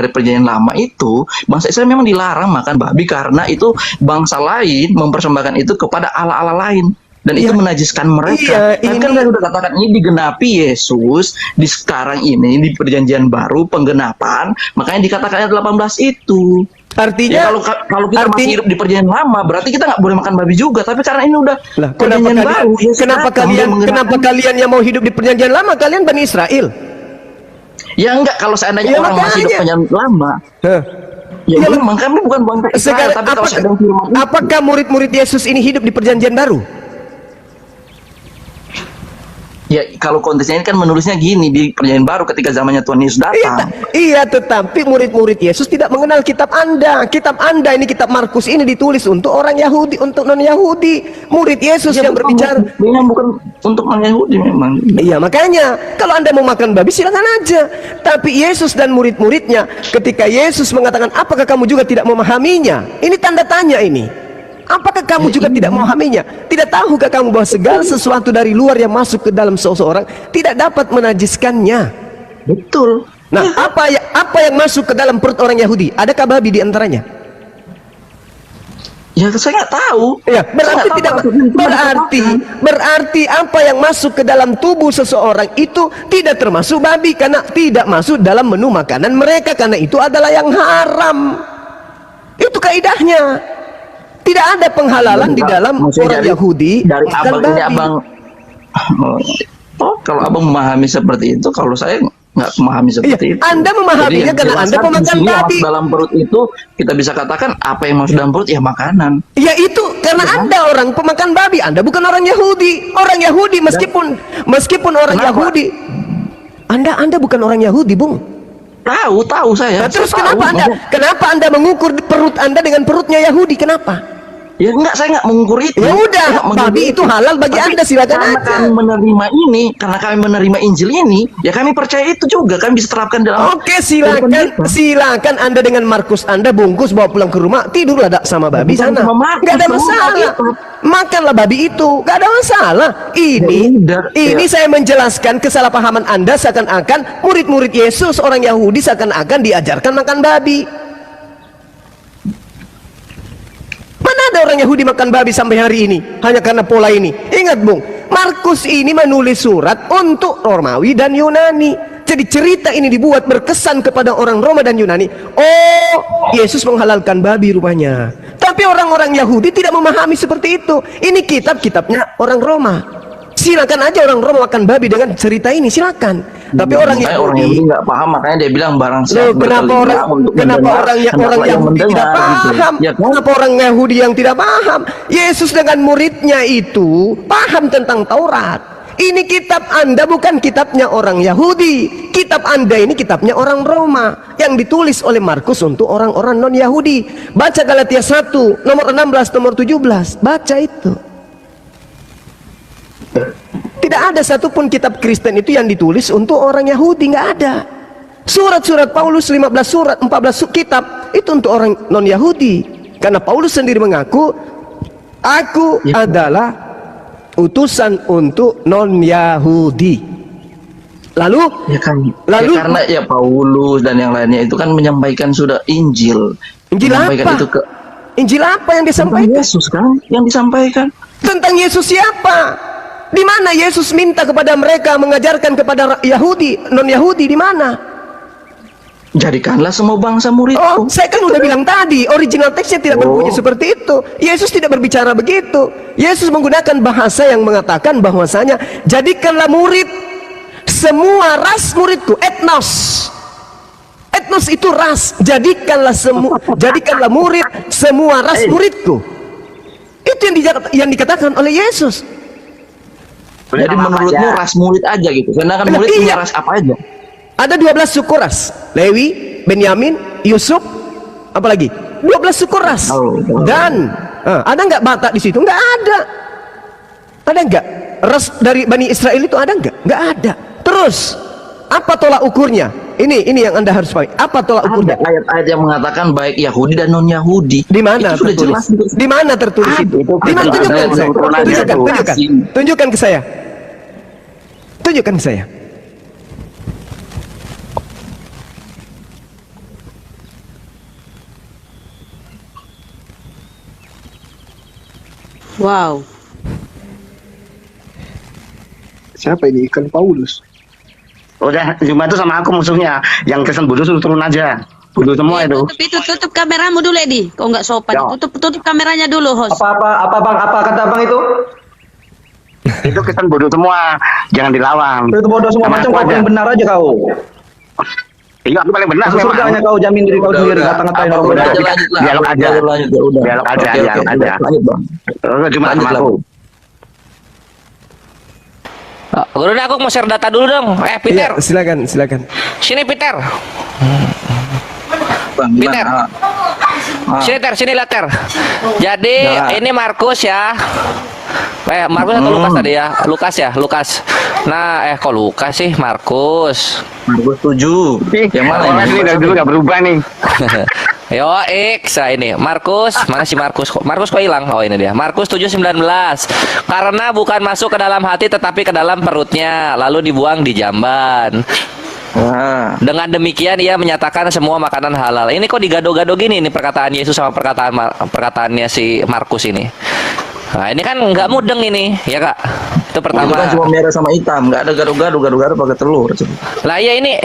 perjanjian lama itu bangsa Israel memang dilarang makan babi karena itu bangsa lain mempersembahkan itu kepada Allah-Allah lain. Dan itu Iya. menajiskan mereka. Iya, Tapi kan ini- saya sudah katakan ini digenapi Yesus di sekarang ini di perjanjian baru penggenapan, makanya dikatakan ayat 18 itu. Artinya, Ya, kalau kita masih artinya- hidup di perjanjian lama, berarti kita nggak boleh makan babi juga. Tapi karena ini udah lah, perjanjian baru, Yesus kenapa datang, kalian, dia menggenapi. kenapa kalian yang mau hidup di perjanjian lama, kalian Bani Israel? Ya enggak, kalau seandainya Ya, orang masih hidup makanya. perjanjian lama, Hah. ya Ya, memang kami bukan bangsa Israel, Sekarang, tapi kalau ada firman itu, apakah murid-murid Yesus ini hidup di perjanjian baru? ya kalau konteksnya ini kan menulisnya gini di perjanjian baru ketika zamannya Tuhan Yesus datang. Iya, tetapi murid-murid Yesus tidak mengenal kitab Anda. Kitab Anda ini, kitab Markus ini ditulis untuk orang Yahudi, untuk non-Yahudi. Murid Yesus Ya, yang betul, berbicara. memang bukan untuk orang Yahudi memang. Iya, makanya kalau Anda mau makan babi silakan aja. Tapi Yesus dan murid-muridnya, ketika Yesus mengatakan, apakah kamu juga tidak memahaminya? Ini tanda tanya ini. Apakah kamu juga tidak memahaminya? Tidak tahukah kamu bahwa segala sesuatu dari luar yang masuk ke dalam seseorang tidak dapat menajiskannya? Betul. Nah, apa yang masuk ke dalam perut orang Yahudi? Adakah babi di antaranya? Ya saya nggak tahu. Ya, Saya berarti nggak tidak tahu maksudnya itu berarti apa yang masuk ke dalam tubuh seseorang itu tidak termasuk babi karena tidak masuk dalam menu makanan mereka, karena itu adalah yang haram. Itu kaidahnya. Tidak ada penghalalan di dalam Maksudnya orang Yahudi dari makan abang ini babi. abang. Oh, kalau abang memahami seperti itu, kalau saya nggak memahami seperti Iya, itu. Anda memahaminya Jadi yang karena Anda jelaskan pemakan di sini yang babi. masuk dalam perut itu kita bisa katakan apa yang masuk dalam perut ya makanan. Ya itu karena Anda orang pemakan babi, Anda bukan orang Yahudi. Orang Yahudi meskipun orang Kenapa? Yahudi, Anda bukan orang Yahudi, Bung. Tahu saya. Nah, terus Saya tahu, kenapa Anda mengukur perut Anda dengan perutnya Yahudi? Kenapa? Ya enggak, saya nggak mengukur itu. Ya udah, Saya nggak mengukur babi itu halal bagi Tapi Anda, silakan karena aja. kami menerima ini, karena kami menerima Injil ini, ya kami percaya itu juga kan bisa terapkan dalam. Oke, kehidupan kita. silakan Anda dengan Markus Anda bungkus bawa pulang ke rumah, tidurlah dak sama babi Bukan sana. sama Markus, Nggak ada sama masalah. itu. Makanlah babi itu, nggak ada masalah. Ini Ya udah, saya menjelaskan kesalahpahaman Anda seakan-akan murid-murid Yesus orang Yahudi seakan-akan diajarkan makan babi. Mana ada orang Yahudi makan babi sampai hari ini hanya karena pola ini? Ingat, Bung, Markus ini menulis surat untuk Romawi dan Yunani. Jadi cerita ini dibuat berkesan kepada orang Roma dan Yunani. Oh, Yesus menghalalkan babi rupanya. Tapi orang-orang Yahudi tidak memahami seperti itu. Ini kitabnya orang Roma. silakan aja orang Roma makan babi dengan cerita ini, silakan. Tapi orang Makanya orang Yahudi Yahudi nggak paham, makanya dia bilang barang Loh, siapa kenapa orang Yahudi tidak paham? Ya kan? Kenapa orang Yahudi yang tidak paham? Yesus dengan muridnya itu paham tentang Taurat. Ini kitab Anda bukan kitabnya orang Yahudi. Kitab Anda ini kitabnya orang Roma yang ditulis oleh Markus untuk orang-orang non-Yahudi. Baca Galatia 1 nomor 16 nomor 17. Baca itu. Tidak ada satupun kitab Kristen itu yang ditulis untuk orang Yahudi, nggak ada. Surat-surat Paulus 15 surat, 14 kitab itu untuk orang non-Yahudi. Karena Paulus sendiri mengaku, aku adalah utusan untuk non-Yahudi. Lalu Ya kan, Lalu- ya karena ya Paulus dan yang lainnya itu kan menyampaikan sudah Injil. Injil Menyampaikan apa? itu ke Injil apa yang tentang disampaikan? Yesus kan yang disampaikan. Tentang Yesus siapa? Di mana Yesus minta kepada mereka mengajarkan kepada Yahudi, non-Yahudi di mana? Jadikanlah semua bangsa muridku. Oh, saya kan udah bilang tadi, original teksnya tidak berbunyi seperti itu. Yesus tidak berbicara begitu. Yesus menggunakan bahasa yang mengatakan bahwasanya jadikanlah murid semua ras muridku, etnos. Etnos itu ras. Jadikanlah murid semua ras muridku. Itu yang dikatakan oleh Yesus. Jadi menurutmu ras murid aja gitu. Sedangkan murid punya ras apa aja? Ada 12 suku ras. Lewi, Benyamin, Yusuf, apalagi 12 suku ras. Dan ada nggak Batak di situ? Nggak ada. Ada nggak ras dari Bani Israel itu? Ada nggak? Nggak ada. Terus apa tolak ukurnya? Ini yang Anda harus pahami. Apa tolak ukurnya? Ada ayat-ayat yang mengatakan baik Yahudi dan non Yahudi. Di mana Itu sudah tertulis? jelas. Di mana tertulis itu? Di mana? Tunjukkan saya. Tunjukkan ke saya. Tunjukkan ke saya. Wow. Siapa ini? Ikan Paulus. Udah, cuma itu sama aku musuhnya. Yang Kristen bodoh suruh turun aja. Bodoh semua itu. Tutup kameramu dulu, Edi. Kau nggak sopan. Ya. Tutup kameranya dulu, host. Apa bang? Apa kata bang itu? Itu Kristen bodoh semua. Jangan dilawan. Itu bodoh semua Sama macam aku kau aja. paling benar aja kau. Iya, aku paling benar. Masuk surga hanya kau jamin diri kau sendiri. Ngata-ngatain orang Udah bodoh. aja lanjut lah. Dialog aja. Lanjut ya udah. Dialog aja, Oke, dialog oke, aja. Lanjut bang. Cuma Lanjut sama lah. aku. Guru aku mau share data dulu dong. Peter, Iya, silakan. sini Peter. Bang, Peter. gimana? Sini lihat Ter. Jadi Nah. ini Markus ya. Markus atau Lukas tadi ya? Lukas. Nah, kok Lukas sih? Markus. Markus 7. Yang mana Ini dari dulu gak berubah nih. Yo, X. Nah, ini Markus. Mana si Markus? Markus kok hilang? Oh, ini dia. Markus 7:19. Karena bukan masuk ke dalam hati tetapi ke dalam perutnya, lalu dibuang di jamban. Nah, Dengan demikian ia menyatakan semua makanan halal. Ini kok digado-gado gini nih perkataan Yesus sama perkataannya si Markus ini. Nah, ini kan nggak mudeng ini, ya Kak. Itu itu pertama. kan cuma merah sama hitam, nggak ada gado-gado pakai telur. Lah ya ini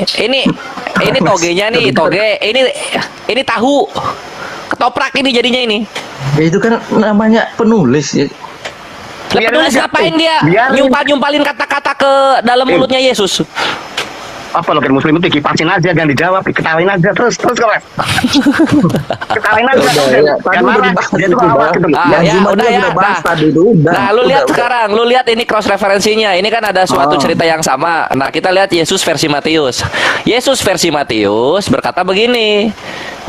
togenya nih, toge. Ini tahu. Ketoprak ini jadinya ini. Ya itu kan namanya penulis ya. Lah Biarin penulis aja ngapain tuh. dia Biarin. nyumpalin kata-kata ke dalam mulutnya Yesus? Apa lo kayak muslim itu kipasin aja, jangan dijawab, diketawain aja terus kau. Ketawain aja. Ya, tadi Jangan udah marah. dibahas Dia itu, tuh awal Bang. gitu. Ah, Yang ya, Jumat udah juga ya. udah bahas Nah. tadi itu, udah. Nah, lu lihat Udah. sekarang, lu lihat ini cross referensinya. Ini kan ada suatu cerita yang sama. Nah, kita lihat Yesus versi Matius. Yesus versi Matius berkata begini.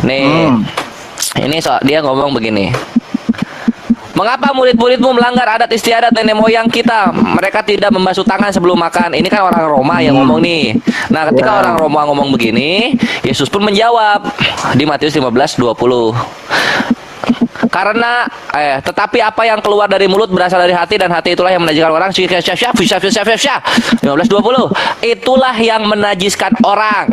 Nih. Ini dia ngomong begini. Mengapa murid-muridmu melanggar adat istiadat nenek moyang kita? Mereka tidak membasuh tangan sebelum makan. Ini kan orang Roma yang ngomong nih. Nah, ketika orang Roma ngomong begini, Yesus pun menjawab di Matius 15:20. Karena tetapi apa yang keluar dari mulut berasal dari hati dan hati itulah yang menajiskan orang. 15:20. Itulah yang menajiskan orang.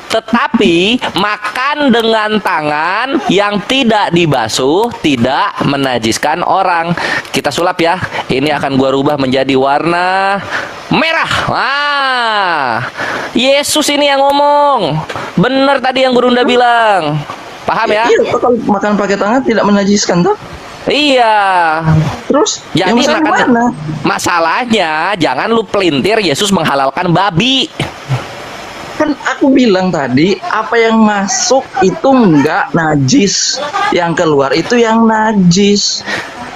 Tetapi makan dengan tangan yang tidak dibasuh tidak menajiskan orang. Kita sulap ya. Ini akan gua rubah menjadi warna merah. Yesus ini yang ngomong. Benar tadi yang Gurunda bilang. Paham ya? Iya, kalau makan pakai tangan tidak menajiskan toh? Iya. Terus Jadi yang besar mana? masalahnya jangan lu pelintir Yesus menghalalkan babi. Kan aku bilang tadi, apa yang masuk itu enggak najis, yang keluar itu yang najis.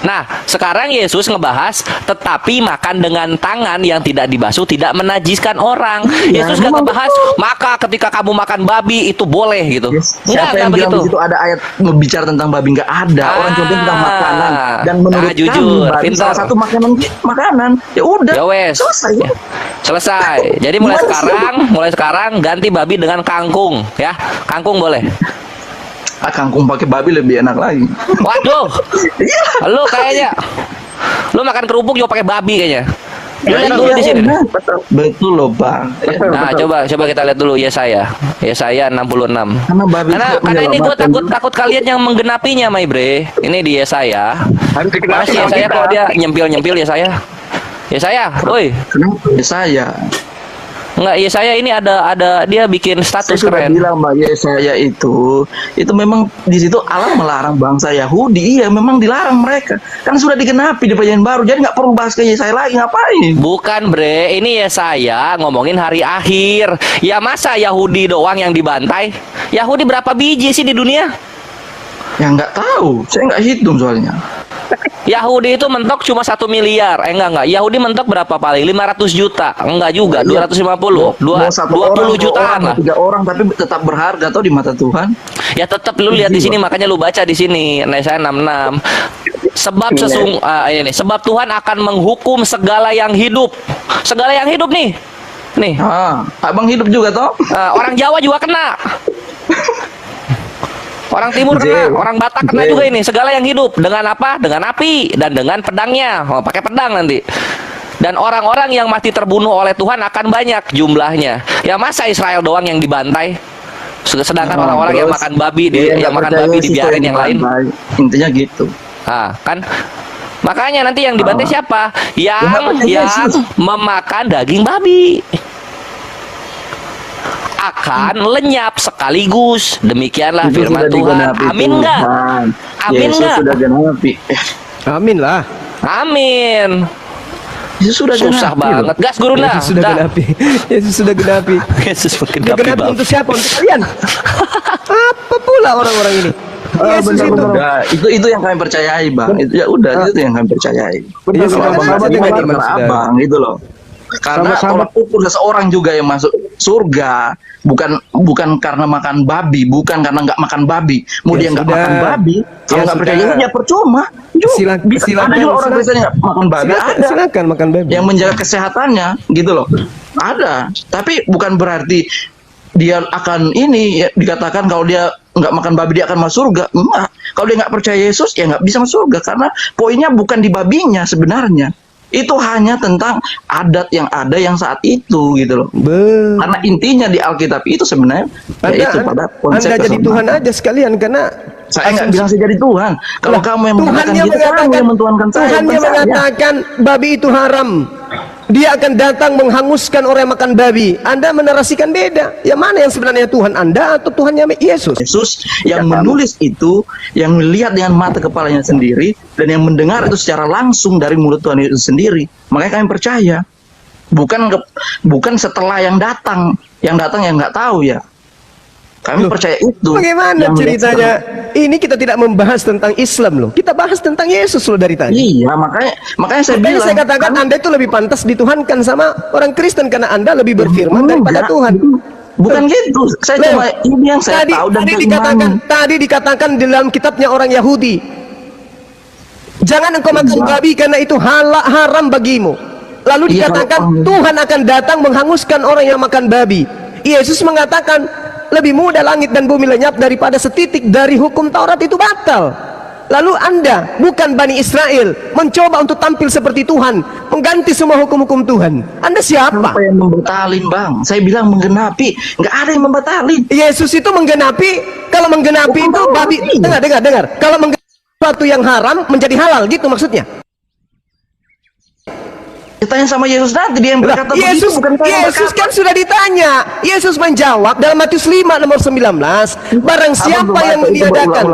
Nah, sekarang Yesus ngebahas tetapi makan dengan tangan yang tidak dibasuh tidak menajiskan orang. Iya, Yesus gak memang ngebahas maka ketika kamu makan babi itu boleh gitu. Siapa yang bilang di situ ada ayat berbicara tentang babi? Nggak ada. Orang cuma tentang makanan. Dan menurut kami jujur, babi pintar. salah satu makanan. Ya udah. Ya wes. Selesai. Ya, selesai. Jadi mulai sekarang ganti babi dengan kangkung ya. Kangkung boleh. Kangkung pakai babi lebih enak lagi. Waduh. Lu kayaknya lu makan kerupuk juga pakai babi kayaknya. Lu lihat dulu di sini. Betul loh, Bang. Nah, coba kita lihat dulu Yesaya 66. Karena ini gue takut kalian yang menggenapinya, my bre. Ini di Yesaya. Harus dikenal Masih Yesaya kok dia nyempil Yesaya. Yesaya, woi. Kenapa? Saya. Enggak, Yesaya ini ada dia bikin Saya status sudah keren. bilang, Mbak, Yesaya itu memang di situ Allah melarang bangsa Yahudi. Iya, memang dilarang mereka. Kan sudah digenapi di perjanjian baru. Jadi nggak perlu bahas ke Yesaya lagi, ngapain? Bukan bre, ini Yesaya ngomongin hari akhir. Ya masa Yahudi doang yang dibantai? Yahudi berapa biji sih di dunia? Ya nggak tahu. Saya nggak hitung soalnya. Yahudi itu mentok cuma 1 miliar. Enggak. Yahudi mentok berapa paling? 500 juta. Enggak juga, 250. Mau satu 20 orang, jutaan lah. 3 orang tapi tetap berharga atau di mata Tuhan. Ya tetap lu lihat di sini, makanya lu baca di sini Yesaya 66. Sebab sebab Tuhan akan menghukum segala yang hidup. Segala yang hidup nih. Nih, Abang hidup juga toh? orang Jawa juga kena. Orang Timur kena, orang Batak kena juga ini. Segala yang hidup dengan apa? Dengan api dan dengan pedangnya. Pakai pedang nanti. Dan orang-orang yang mati terbunuh oleh Tuhan akan banyak jumlahnya. Ya masa Israel doang yang dibantai? Sedangkan orang-orang yang makan babi dibiarin yang lain. Intinya gitu. Kan makanya nanti yang dibantai siapa? Yang memakan daging babi akan lenyap sekaligus. Demikianlah Itu firman sudah Tuhan. digenapi Amin enggak? Tuhan. Amin Yesus enggak? sudah genapi. Amin lah. Amin. Yesus sudah Susah genapi. banget. Gas guru nah. Yesus sudah genapi. Yesus sudah genapi. Yesus Dia menggenapi genapi babi. untuk siapa? Untuk kalian. Apa pula orang-orang ini? Yesus itu. Nah, itu yang kami percayai, Bang. Itu ya udah, itu yang kami percayai. Iya, Kalau abang sahabat nggak yang terima, beriman terserah sudah. abang gitu loh. Karena tolak ukur seseorang juga yang masuk surga bukan karena makan babi, bukan karena nggak makan babi. Mau Ya dia nggak sudah. makan babi, kalau Ya nggak percaya sudah. ya percuma. Ada juga orang Kristen yang nggak makan babi, ada. Silakan makan babi. Yang menjaga kesehatannya gitu loh, ada. Tapi bukan berarti dia akan ini ya, dikatakan kalau dia nggak makan babi dia akan masuk surga. Enggak. Kalau dia nggak percaya Yesus ya nggak bisa masuk surga, karena poinnya bukan di babinya sebenarnya. Itu hanya tentang adat yang ada yang saat itu gitu loh. Karena intinya di Alkitab itu sebenarnya yaitu pada konsep Anda jadi keselamatan. Tuhan aja sekalian, karena Saya nggak bilang saya jadi Tuhan. Kalau kamu yang mengatakan gitu, kamu yang mentuhankan saya. Tuhan bukan yang saya. mengatakan babi itu haram. Dia akan datang menghanguskan orang yang makan babi. Anda menarasikan beda. Yang mana yang sebenarnya Tuhan Anda atau Tuhannya Yesus? Yesus yang menulis itu, yang melihat dengan mata kepalanya sendiri, dan yang mendengar itu secara langsung dari mulut Tuhan Yesus sendiri. Makanya kami percaya. Bukan setelah yang datang yang nggak tahu ya. Kami percaya itu. Bagaimana yang melihat ceritanya? Ini kita tidak membahas tentang Islam loh. Kita bahas tentang Yesus loh dari tadi. Iya, makanya saya Makanya bilang. saya katakan Anda itu lebih pantas dituhankan sama orang Kristen karena Anda lebih berfirman daripada Tuhan. Bukan gitu. Saya Lem, cuma ini yang saya tahu dan tadi dikatakan di dalam kitabnya orang Yahudi. Jangan engkau makan babi karena itu haram bagimu. Lalu Iya, dikatakan kalau- Tuhan akan datang menghanguskan orang yang makan babi. Yesus mengatakan lebih mudah langit dan bumi lenyap daripada setitik dari hukum Taurat itu batal. Lalu Anda bukan Bani Israel mencoba untuk tampil seperti Tuhan, mengganti semua hukum-hukum Tuhan. Anda siapa? Apa yang membatalin, Bang? Saya bilang menggenapi, nggak ada yang membatalin. Yesus itu menggenapi. Kalau menggenapi Hukum itu Taurat, babi. iya. Dengar. Kalau menggenapi sesuatu yang haram menjadi halal, gitu maksudnya. Ditanya sama Yesus nanti dia yang Lah, berkata begitu, Yesus, bukan saya yang Yesus berkata. kan sudah ditanya. Yesus menjawab dalam Matius 5 nomor 19. Barang siapa yang meniadakan,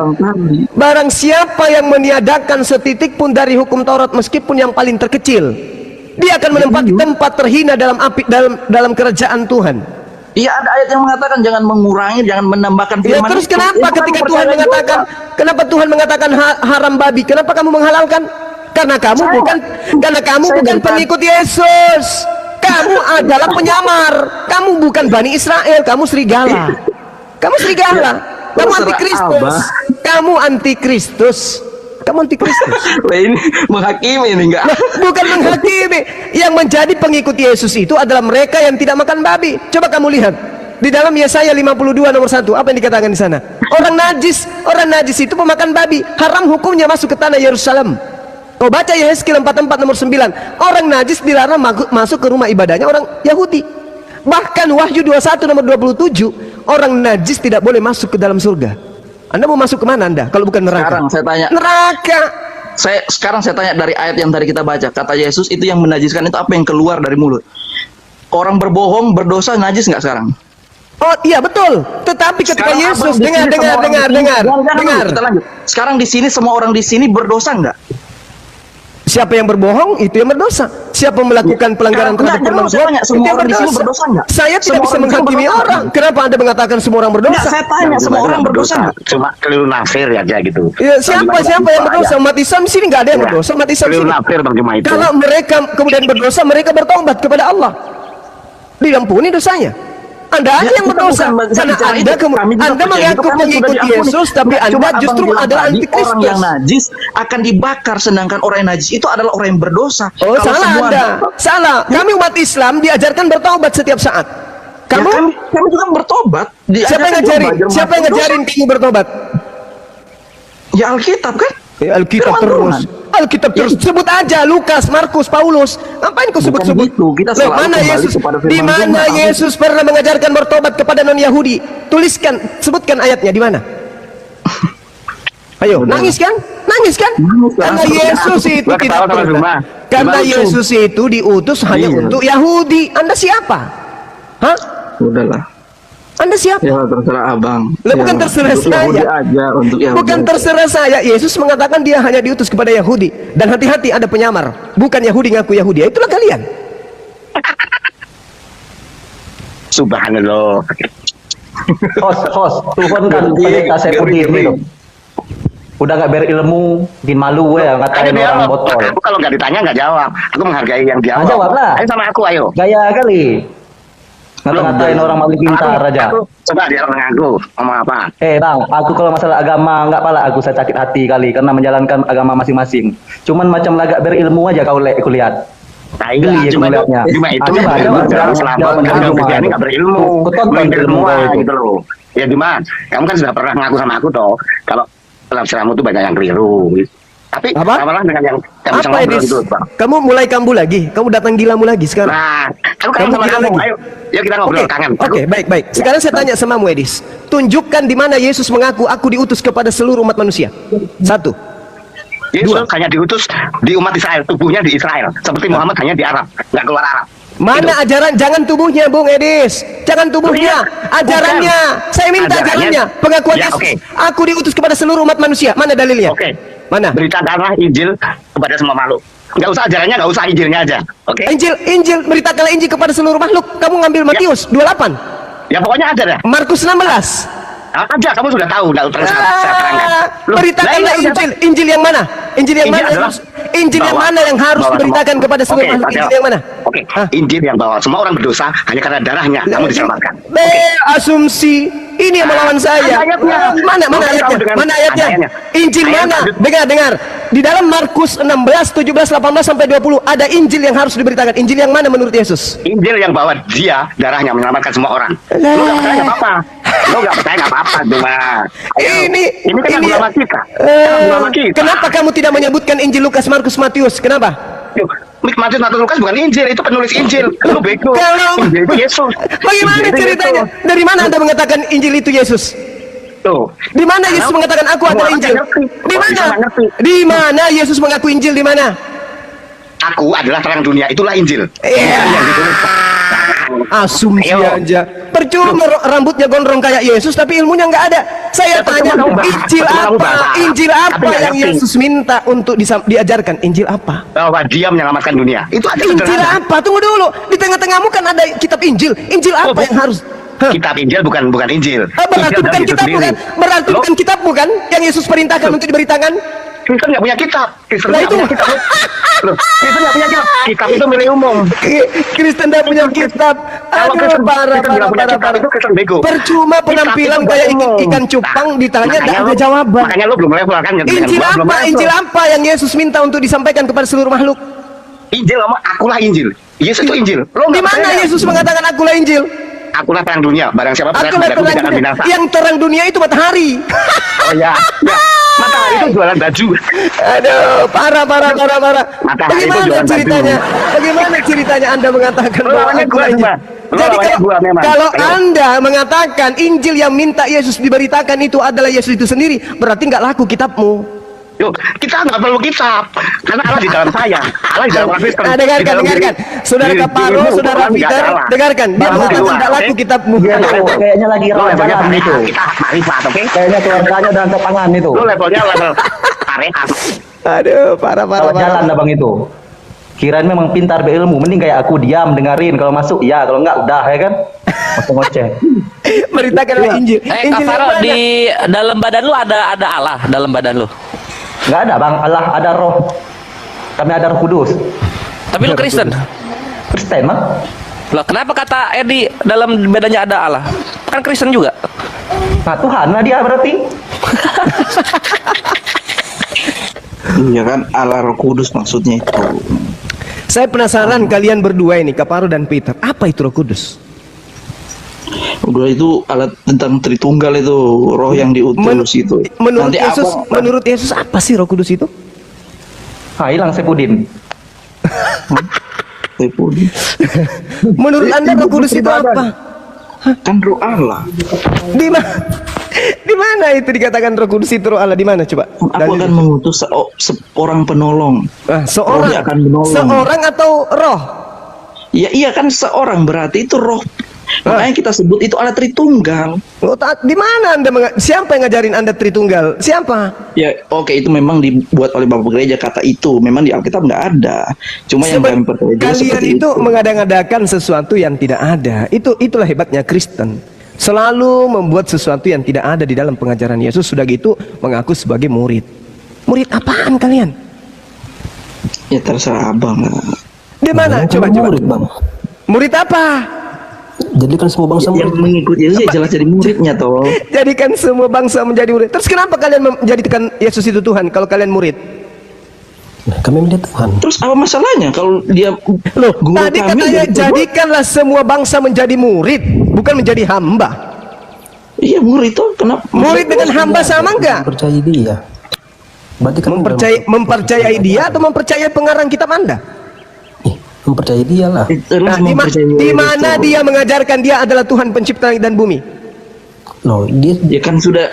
barang siapa yang meniadakan setitik pun dari hukum Taurat meskipun yang paling terkecil, dia akan menempati tempat terhina dalam api dalam kerajaan Tuhan. Iya, ada ayat yang mengatakan jangan mengurangi, jangan menambahkan Ya, firman. terus itu. kenapa Itu ketika kan Tuhan percaya mengatakan, juga. kenapa Tuhan mengatakan haram babi? Kenapa kamu menghalalkan? Karena kamu bukan pengikut Yesus. Kamu adalah penyamar. Kamu bukan Bani Israel. Kamu serigala. Kamu serigala. Kamu terserah antikristus. Abah. Kamu antikristus. Kamu antikristus. Wah, ini menghakimi ini enggak? Bukan menghakimi. Yang menjadi pengikut Yesus itu adalah mereka yang tidak makan babi. Coba kamu lihat di dalam Yesaya 52 nomor 1, apa yang dikatakan di sana? Orang najis itu pemakan babi, haram hukumnya masuk ke tanah Yerusalem. Kau baca Yehezkiel 44 nomor 9, orang najis dilarang masuk ke rumah ibadahnya orang Yahudi. Bahkan Wahyu 21 nomor 27, orang najis tidak boleh masuk ke dalam surga. Anda mau masuk kemana Anda kalau bukan neraka? Sekarang saya tanya, Neraka. sekarang saya tanya dari ayat yang tadi kita baca, kata Yesus itu yang menajiskan itu apa yang keluar dari mulut? Orang berbohong berdosa najis nggak sekarang? Oh iya betul. Tetapi ketika Sekarang Yesus abang di sini semua orang di sini- dengar. Jangan, kita lanjut. Sekarang di sini semua orang di sini berdosa nggak? Siapa yang berbohong itu yang berdosa. Siapa melakukan pelanggaran Enggak, terhadap firman saya Tuhan tanya, itu semua yang orang di sini berdosa nggak? Saya tidak Semua bisa orang di sini menghakimi berdosa orang. nggak? Kenapa Anda mengatakan semua orang Enggak, berdosa? saya tanya semua orang berdosa nggak? Cuma keliru nafsir aja gitu. Ya, siapa yang berdosa? Umat Islam di sini nggak ada yang Iya. berdosa. Umat Islam Keliru sini. nafsir Bang cuma itu. Kalau mereka kemudian berdosa, mereka bertobat kepada Allah. Diampuni dosanya. Anda aja Ya, yang kita berdosa bukan karena bicara Anda itu. Kami juga Anda percaya mengaku itu karena sudah pengikut diampuni. Yesus, tapi Nggak, Anda cuma abang justru bilang adalah tadi, antikristus. orang yang najis akan dibakar, sedangkan orang yang najis itu adalah orang yang berdosa. Oh, Kalau salah semua- Anda. Salah. Kami umat Islam diajarkan bertobat setiap saat. Ya, Kamu kami juga bertobat. siapa yang Diajarkan ngajarin? juga belajar Siapa yang berdosa. ngajarin kamu bertobat? Ya Alkitab kan? Ya, Alkitab Firman terus. Tuhan. Alkitab terus. Sebut aja Lukas, Markus, Paulus. Ngapain kau Bukan sebut-sebut? gitu. Kita Loh, selalu mana kembali Yesus? kepada firman Di mana Tuhan. Yesus pernah mengajarkan bertobat kepada non-Yahudi? Tuliskan, sebutkan ayatnya di mana? Ayo, nangis kan? Nangis kan? Nangis, Karena langsung. Yesus itu Gua tidak ketawa sama pernah. Zuma. Karena Zuma lucu. Yesus itu diutus hanya Iya. untuk Yahudi. Anda siapa? Hah? Udahlah. Anda siapa? Ya terserah abang. Lah, bukan Ya, terserah untuk Yahudi saya. aja, untuk Yahudi Bukan aja. terserah saya. Yesus mengatakan dia hanya diutus kepada Yahudi. Dan hati-hati ada penyamar. Bukan Yahudi ngaku Yahudi. Itulah kalian. Subhanallah. Host, Tuhan kan pendeta Saipudin itu. Udah nggak berilmu, bikin malu ya ngatain Ayo orang jawab. botol. Aku kalau nggak ditanya nggak jawab. Aku menghargai yang jawab. Jawab lah. Ayo sama aku ayo. Gaya kali. Ngata-ngatain orang malu pintar aja. Coba dia mengaku ngomong apa? Bang, aku kalau masalah agama nggak pala aku saya sakit hati kali karena menjalankan agama masing-masing. Cuman macam lagak berilmu aja kau lihat. Nah, Geli ya cuma itu, ngeliatnya. cuma itu Coba, berilmu coba, dalam coba, selama coba, kan coba, Kristiani nggak berilmu, Ku tonton belum ilmu semua kau itu. gitu loh. Ya Dimas, kamu kan sudah pernah ngaku sama aku toh, kalau dalam Islam itu banyak yang keliru. Tapi Apa? sama dengan yang kamu bisa Apa ini? ngobrol gitu, Bang. Kamu mulai kambuh lagi. Kamu datang gilamu lagi sekarang. Nah, aku kangen Kamu sama gila kamu. lagi? Ayo, yuk kita ngobrol kangen. Oke, baik. Sekarang saya tanya sama Edis. Tunjukkan di mana Yesus mengaku aku diutus kepada seluruh umat manusia. Satu. Yesus hanya diutus di umat Israel, tubuhnya di Israel. Seperti Muhammad hanya di Arab, nggak keluar Arab. Mana Itu. ajaran? Jangan tubuhnya, Bung Edis. Jangan tubuhnya. Bukan. Ajarannya. Saya minta ajarannya. Pengakuan Ya, Yesus. oke. Aku diutus kepada seluruh umat manusia. Mana dalilnya? Oke. Mana? Beritakanlah Injil kepada semua makhluk. Nggak usah ajarannya, nggak usah Injilnya aja. Oke. Injil, beritakanlah Injil kepada seluruh makhluk. Kamu ngambil Matius 28, Ya pokoknya aja deh. Markus 16. Aja kamu sudah tahu, nggak usah saya terangkan. Loh, Beritakanlah lah, ini Injil. Injil yang mana? Injil yang Injil mana? adalah Injil yang bahwa- mana yang harus bahwa diberitakan semua- kepada seluruh Oke, makhluk? Pak Injil Del. yang mana? Oke, Hah? Injil yang bahwa semua orang berdosa hanya karena darahnya kamu diselamatkan. Asumsi ini yang melawan saya. Ada ayatnya. Mana Bukan ayatnya? kamu dengan- Mana ayatnya? ada ayatnya. Injil Ayat mana? lanjut. Dengar. Di dalam Markus 16, 17, 18 sampai 20 ada Injil yang harus diberitakan. Injil yang mana menurut Yesus? Injil yang bahwa dia darahnya menyelamatkan semua orang. Lah. Lu nggak percaya nggak apa-apa. Lu nggak percaya nggak apa-apa, cuma ini kan agama kita. Agama kita. Kenapa kamu tidak menyebutkan Injil Lukas, Markus, Matius? Kenapa? Yuk, Matius atau Lukas bukan Injil, itu penulis Injil. Lu bego. Kalau- Injil itu Yesus. Bagaimana Injil itu ceritanya? Yesus. Dari mana Anda mengatakan Injil itu Yesus? Tuh. Di mana Yesus mengatakan aku adalah Muhammad Injil? nggak ngerti. Di mana? Muhammad nggak ngerti. Di mana Yesus mengaku Injil di mana? aku adalah terang dunia, itulah Injil. Iya. Yang ditulis. Asumsi Ayo. aja. Percuma rambutnya gondrong kayak Yesus tapi ilmunya nggak ada. Saya Ya, percuma tanya, kamu bahas, Injil percuma kamu apa? bahas. Injil Tapi apa nggak yang ngerti. Yesus minta untuk diajarkan? Injil apa? Bahwa dia menyelamatkan dunia. Itu aja Injil sederhana. apa? Tunggu dulu. Di tengah-tengahmu kan ada kitab Injil. Injil apa Oh, yang harus? Hah? Kitab Injil bukan Injil. Berarti Injil bukan dari Yesus kitab bukan? sendiri. Berarti Loh, bukan kitab bukan? Yang Yesus perintahkan untuk diberitakan? Kristen nggak punya kitab. Kristen Lah, nggak itu. punya kitab. Loh, Kristen nggak punya kitab. Kitab itu milik umum. Kristen tidak punya kitab. Kalau Aduh, Kristen parah, bilang punya kitab, itu Kristen bego. Percuma Kitab penampilan itu kayak buat umum. ikan cupang ditanya makanya tidak ada lu- jawaban. Makanya lu belum level kan? dengan Injil gua belum apa? level. Injil apa yang Yesus minta untuk disampaikan kepada seluruh makhluk? Injil ngomong akulah Injil. Yesus itu Injil. Lo Di mana Yesus mengatakan akulah Injil? Akulah terang dunia. Barang siapa berada Akulah padaku terang tidak akan dunia. binasa. Yang terang dunia itu matahari. Oh ya. Ya. Matahari itu jualan baju. Aduh, parah. Matahari itu Bagaimana jualan baju. ceritanya? Bagaimana ceritanya Anda mengatakan Lo bahwa lawannya akulah gua, Injil? Mbak. Lo Jadi lawannya kalau, gua memang. kalau Ayo. Anda mengatakan Injil yang minta Yesus diberitakan itu adalah Yesus itu sendiri, berarti nggak laku kitabmu. Yuk, kita nggak perlu kitab. Karena Allah di dalam saya. Allah di dalam orang Kristen. Nah, Di dengarkan, dalam dengarkan. diri- Saudara diri- Kaparo, dirimu saudara Quran nggak Peter, salah. dengarkan. Dia Bahwa mengatakan di luar, tidak laku oke? kitabmu. Dia tuh kayaknya lagi Lo levelnya jalan itu. tarekat, kita marifat, oke? Kayaknya keluarganya udah angkat tangan itu. Lo levelnya level tarekat. Aduh, parah. Kalau jalan dah bang itu. Kirain memang pintar berilmu, mending kayak aku diam dengerin, kalau masuk ya, kalau enggak udah ya kan. Ngoceh. Beritakanlah Injil. Kak Injil yang Faro, mana? di dalam badan lu ada Allah dalam badan lu. Enggak ada bang, Allah ada roh. Kami ada roh kudus. Tapi lu Kristen. Kristen mah. Loh, kenapa kata Edi dalam badannya ada Allah? Kan Kristen juga. Nah Tuhan lah dia berarti. Iya kan, Allah Roh Kudus maksudnya itu. Saya penasaran kalian berdua ini, Kaparo dan Peter. Apa itu Roh Kudus? Udah itu alat tentang Tritunggal itu, roh yang diutus itu. Menurut Nanti Yesus, apa- menurut Yesus apa sih Roh Kudus itu? Ah hilang Sepudin. Menurut Anda Roh Kudus itu apa? Kan roh Allah. Di mana itu dikatakan Roh Kudus itu Roh Allah? Di mana coba? Aku akan mengutus seorang penolong. Seorang, Rohnya akan menolong. seorang atau roh? Iya kan seorang berarti itu roh. Makanya kita sebut itu alat Tritunggal. Oh, di mana Anda siapa yang ngajarin Anda Tritunggal? Siapa? Ya oke, itu memang dibuat oleh Bapak Gereja kata itu. Memang di Alkitab nggak ada. Cuma yang kami percaya juga Kalian seperti itu mengada-ngadakan sesuatu yang tidak ada. Itulah hebatnya Kristen. Selalu membuat sesuatu yang tidak ada di dalam pengajaran Yesus. Sudah gitu mengaku sebagai murid. Murid apaan kalian? Ya terserah abang lah. Di mana? Coba. Murid, Bang. Murid apa? Jadikan semua bangsa Yang murid. mengikuti Yesus ya jelas jadi muridnya toh. Jadikan semua bangsa menjadi murid. Terus kenapa kalian menjadikan Yesus itu Tuhan kalau kalian murid? Nah, kami melihat Tuhan. Terus apa masalahnya kalau dia Loh, guru tadi kami katanya jadi Tuhan? jadikanlah semua bangsa menjadi murid, bukan menjadi hamba. Iya murid toh, kenapa? Murid dengan hamba sama enggak? Percaya dia. Berarti kami Mempercayai dia atau mempercayai pengarang kitab Anda? mempercayai dia lah. Terus Nah, mempercayai di mana itu. dia mengajarkan dia adalah Tuhan pencipta langit dan bumi? Loh, dia Ya kan sudah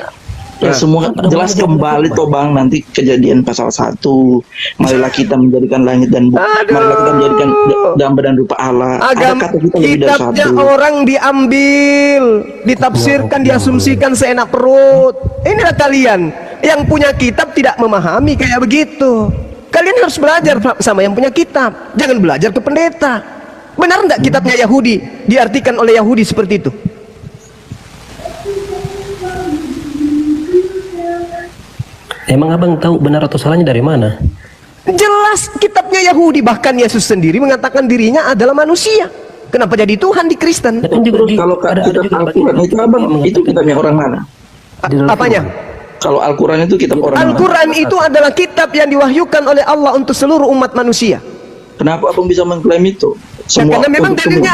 ya semua jelas kembali toh bang nanti kejadian pasal 1. Marilah kita menjadikan langit dan bumi. Marilah kita menjadikan dalam dan rupa Allah. Ada kata kita lebih dari Kitabnya satu. orang diambil, ditafsirkan, diasumsikan seenak perut. Inilah kalian yang punya kitab tidak memahami kayak begitu. Kalian harus belajar sama yang punya kitab. Jangan belajar ke pendeta. Benar enggak kitabnya Yahudi diartikan oleh Yahudi seperti itu? emang abang tahu benar atau salahnya dari mana? Jelas kitabnya Yahudi, bahkan Yesus sendiri mengatakan dirinya adalah manusia. Kenapa jadi Tuhan di Kristen? Dan juga Terus kalau kitab Al-Quran itu abang itu kitabnya orang mana? Apanya? Kalau Al-Quran itu kitab orang mana? Al-Quran itu adalah kitab yang diwahyukan oleh Allah untuk seluruh umat manusia. Kenapa abang bisa mengklaim itu? Ya, karena memang untuk dalilnya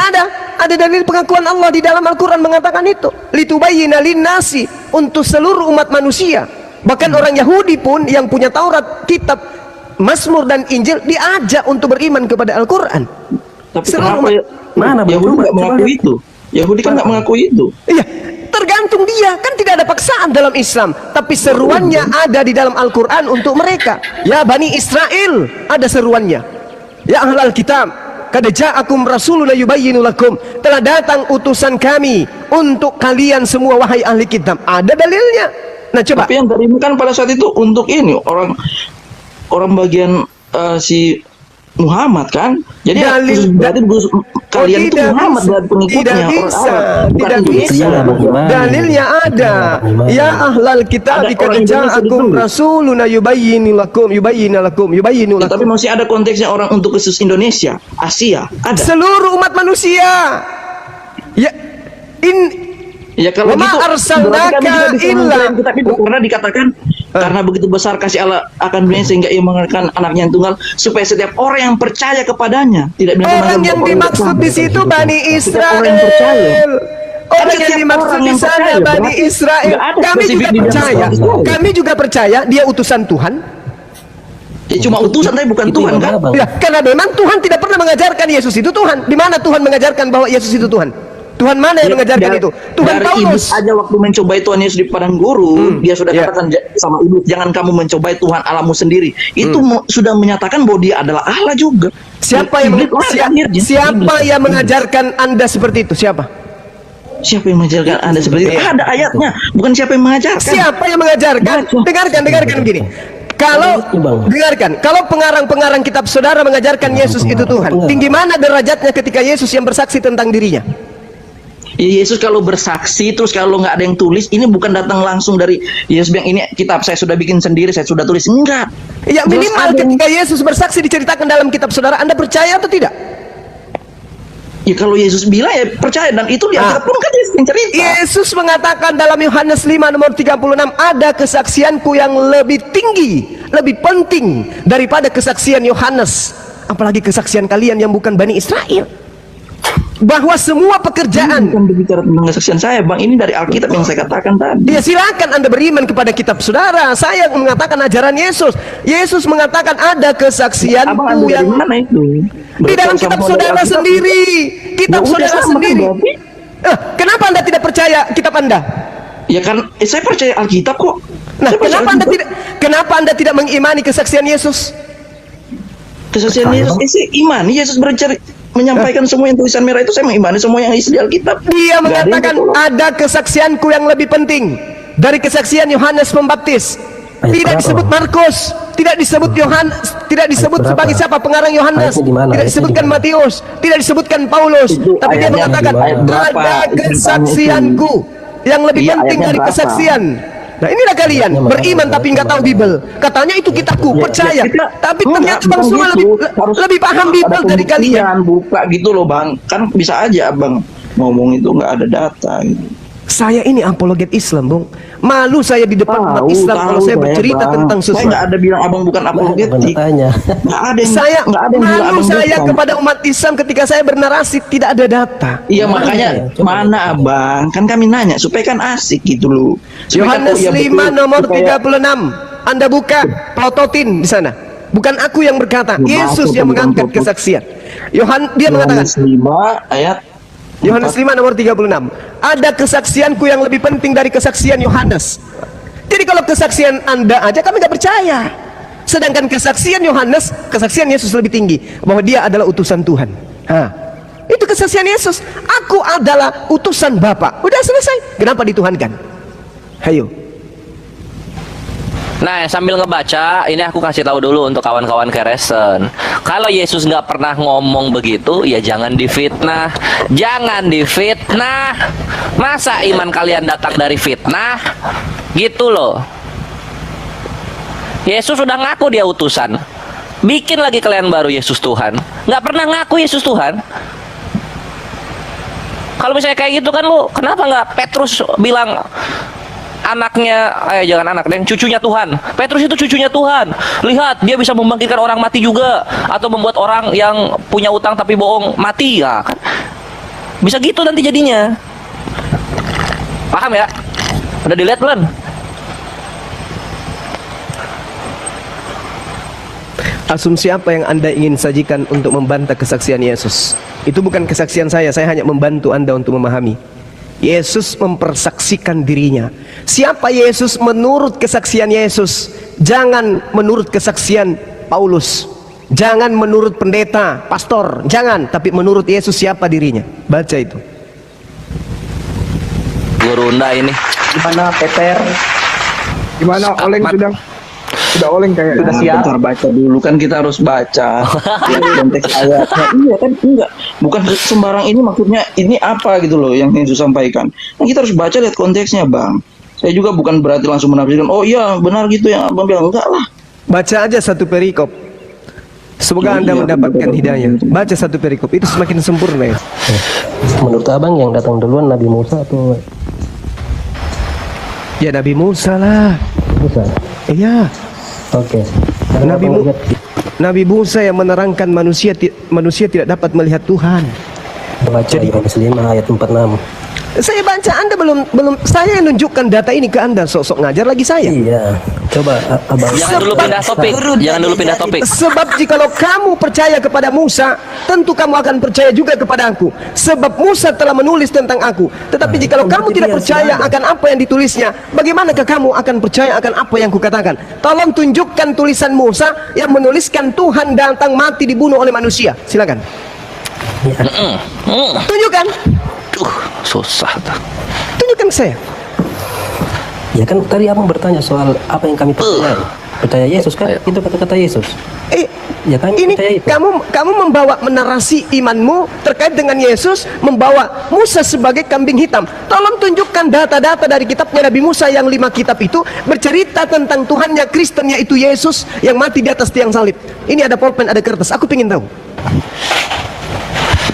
ada dalil pengakuan Allah di dalam Al-Quran mengatakan itu. Litubayyina linnasi, untuk seluruh umat manusia. Bahkan orang Yahudi pun yang punya Taurat, kitab Mazmur dan Injil diajak untuk beriman kepada Al-Quran. Tapi Seluruh kenapa umat- Mana, Bang? Yahudi Coba, nggak coba mengakui lihat. itu? Yahudi kan nggak mengakui itu. Iya, tergantung dia, kan tidak ada paksaan dalam Islam, tapi seruannya ada di dalam Al-Quran untuk mereka. Ya Bani Israel, ada seruannya. Ya ahlal kitab, qad ja'akum rasuluna yubayyinu lakum, telah datang utusan kami untuk kalian semua wahai ahli kitab. Ada dalilnya. Nah coba. Tapi yang tadi kan pada saat itu untuk ini orang bagian si Muhammad kan. Jadi berarti kalian itu Muhammad dan pengikutnya. Tidak bisa, tidak Bukan bisa. Dalilnya ada. Ya ahlal kitab, qad ja'akum rasuluna yubayyinu lakum. Ya, tapi masih ada konteksnya orang untuk khusus Indonesia, Asia, ada. Seluruh umat manusia. Ya Ya kalau Wama gitu arsalnaka berarti kami juga bisa illa. mengklaim kitab itu karena dikatakan karena begitu besar kasih Allah akan dunia sehingga ia mengeluarkan anaknya yang tunggal supaya setiap orang yang percaya kepadanya tidak bilang orang yang dimaksud di situ Bani Israel. orang yang percaya. Orang yang dimaksud di sana Bani Israel. Kami juga percaya. Kami juga percaya dia utusan Tuhan. Ya, cuma utusan tapi bukan Tuhan kan? Ya, karena memang Tuhan tidak pernah mengajarkan Yesus itu Tuhan. Di mana Tuhan mengajarkan bahwa Yesus itu Tuhan? Tuhan mana yang mengajarkan itu? Tuhan dari Paulus. Iblis aja waktu mencobai Tuhan Yesus di padang gurun, dia sudah katakan sama Iblis, jangan kamu mencobai Tuhan Allahmu sendiri. Itu sudah menyatakan bahwa dia adalah Allah juga. Siapa yang mengajarkan Anda seperti itu? Siapa? Siapa yang mengajarkan Anda seperti itu? Ada ayatnya, bukan siapa yang mengajarkan. Siapa yang mengajarkan? Dengarkan begini. Kalau pengarang-pengarang kitab saudara mengajarkan Yesus itu Tuhan, tinggi mana derajatnya ketika Yesus yang bersaksi tentang dirinya? Ya, Yesus kalau bersaksi terus kalau nggak ada yang tulis, ini bukan datang langsung dari Yesus bilang ini kitab saya sudah bikin sendiri, saya sudah tulis. Enggak. Ya minimal ketika Yesus bersaksi diceritakan dalam kitab saudara, Anda percaya atau tidak? Ya kalau Yesus bilang ya percaya, dan itu di Alkitab pun kan Yesus yang cerita. Yesus mengatakan dalam Yohanes 5 nomor 36, ada kesaksianku yang lebih tinggi, lebih penting daripada kesaksian Yohanes, apalagi kesaksian kalian yang bukan Bani Israel. Bahwa semua pekerjaan bukan berbicara tentang kesaksian saya, Bang. Ini dari Alkitab yang saya katakan tadi. Ya silakan Anda beriman kepada kitab saudara. Saya mengatakan ajaran Yesus. Yesus mengatakan ada kesaksianku yang mana itu? Di dalam kitab saudara sendiri. Kitab saudara sendiri. Kenapa Anda tidak percaya kitab Anda? Ya kan, saya percaya Alkitab kok. Nah, kenapa Anda tidak mengimani kesaksian Yesus? Kesaksian Yesus, saya imani Yesus menyampaikan semua yang tulisan merah itu, saya mengimani semua yang isi di Alkitab. Dia mengatakan ada kesaksianku yang lebih penting dari kesaksian Yohanes Pembaptis. Tidak disebut Markus, tidak disebut Yohanes, tidak disebut sebagai siapa pengarang Yohanes, tidak disebutkan Matius, tidak disebutkan Paulus, tapi dia mengatakan ada kesaksianku yang lebih penting dari kesaksian. Nah inilah kalian beriman tapi nggak tahu Bible. Katanya itu kitabku, percaya. Tapi ternyata Bang semua lebih paham Bible dari kalian. Buka gitu loh Bang. Kan bisa aja Bang ngomong itu nggak ada data gitu. Saya ini apologet Islam, Bung. Malu saya di depan umat Islam kalau saya bercerita tentang sesuatu. Saya nggak ada bilang abang bukan apologetik. Nggak ada yang saya nggak ada yang bilang malu abang saya bukan. kepada umat Islam ketika saya bernarasi tidak ada data. Iya makanya mana abang? Kan kami nanya supaya kan asik gitu loh. Yohanes 5 nomor 36. Anda buka plototin di sana. Bukan aku yang berkata, Yesus yang mengangkat kesaksian. Dia mengatakan Yohanes 5 ayat Yohanes 5 nomor 36. Ada kesaksianku yang lebih penting dari kesaksian Yohanes. Jadi kalau kesaksian Anda aja kami nggak percaya. Sedangkan kesaksian Yohanes, kesaksian Yesus lebih tinggi bahwa dia adalah utusan Tuhan. Itu kesaksian Yesus. Aku adalah utusan Bapa. Udah selesai. Kenapa dituhankan? Hayo. Nah, sambil ngebaca, ini aku kasih tahu dulu untuk kawan-kawan Kristen. Kalau Yesus nggak pernah ngomong begitu, ya jangan difitnah. Jangan difitnah. Masa iman kalian datang dari fitnah? Gitu loh. Yesus sudah ngaku dia utusan. Bikin lagi kalian baru Yesus Tuhan. Nggak pernah ngaku Yesus Tuhan. Kalau misalnya kayak gitu kan lu, kenapa nggak Petrus bilang anaknya, jangan anak, dan cucunya Tuhan. Petrus itu cucunya Tuhan. Lihat, dia bisa membangkitkan orang mati juga, atau membuat orang yang punya utang tapi bohong mati, ya kan? Bisa gitu nanti jadinya. Paham ya? Udah dilihat belum? Asumsi apa yang Anda ingin sajikan untuk membantah kesaksian Yesus? Itu bukan kesaksian saya hanya membantu Anda untuk memahami. Yesus mempersaksikan dirinya. Siapa Yesus menurut kesaksian Yesus, jangan menurut kesaksian Paulus. Jangan menurut pendeta, pastor, jangan, tapi menurut Yesus siapa dirinya. Baca itu. Gurunda ini. Gimana Peter? Gimana oleng sudah oleng kayak Sudah siap. Bentar, baca dulu kan, kita harus baca lihat konteks ayatnya. Iya kan, enggak, bukan sembarang ini maksudnya ini apa gitu loh yang Yesus sampaikan. Nah, kita harus baca, lihat konteksnya, Bang. Saya juga bukan berarti langsung menafsirkan, oh iya benar gitu yang Abang bilang, enggak lah. Baca aja satu perikop. Semoga Anda mendapatkan hidayah. Baca satu perikop, itu semakin sempurna ya. Menurut abang yang datang duluan Nabi Musa atau Ya Nabi Musa lah. Musa? Iya. Oke. Nabi Musa yang menerangkan manusia tidak dapat melihat Tuhan. Baca Yohanes 5 ayat 46. Saya baca, Anda belum saya yang nunjukkan data ini ke Anda, sok-sok ngajar lagi saya. Iya. Coba abang. Jangan dulu pindah topik. Jangan dulu pindah topik. Sebab jikalau kamu percaya kepada Musa, tentu kamu akan percaya juga kepada aku. Sebab Musa telah menulis tentang aku. Tetapi jikalau kamu tidak percaya akan apa yang ditulisnya, bagaimanakah kamu akan percaya akan apa yang kukatakan? Tolong tunjukkan tulisan Musa yang menuliskan Tuhan datang mati dibunuh oleh manusia. Silakan. Tunjukkan. Susah tuh. Tunjukkan ke saya. Ya kan tadi abang bertanya soal apa yang kami percaya. Percaya Yesus kan? Itu kata-kata Yesus. Ya kan? Ini Percaya itu. kamu membawa menarasi imanmu terkait dengan Yesus, membawa Musa sebagai kambing hitam. Tolong tunjukkan data-data dari kitabnya Nabi Musa yang 5 kitab itu bercerita tentang Tuhannya Kristen, yaitu Yesus yang mati di atas tiang salib. Ini ada pulpen, ada kertas. Aku ingin tahu.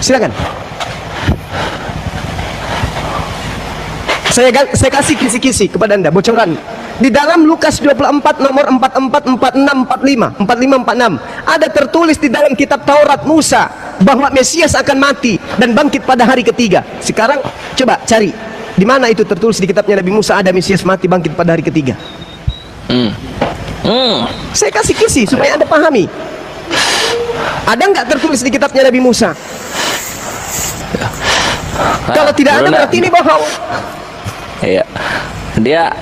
Silakan. Saya kasih kisi-kisi kepada Anda, bocoran. Di dalam Lukas 24 nomor 44, 46, 45 ada tertulis di dalam kitab Taurat Musa bahwa Mesias akan mati dan bangkit pada hari ketiga. Sekarang coba cari di mana itu tertulis di kitabnya Nabi Musa ada Mesias mati bangkit pada hari ketiga. Saya kasih kisi supaya Anda pahami. Ada nggak tertulis di kitabnya Nabi Musa? Kalau tidak ada berarti ini bohong. Iya.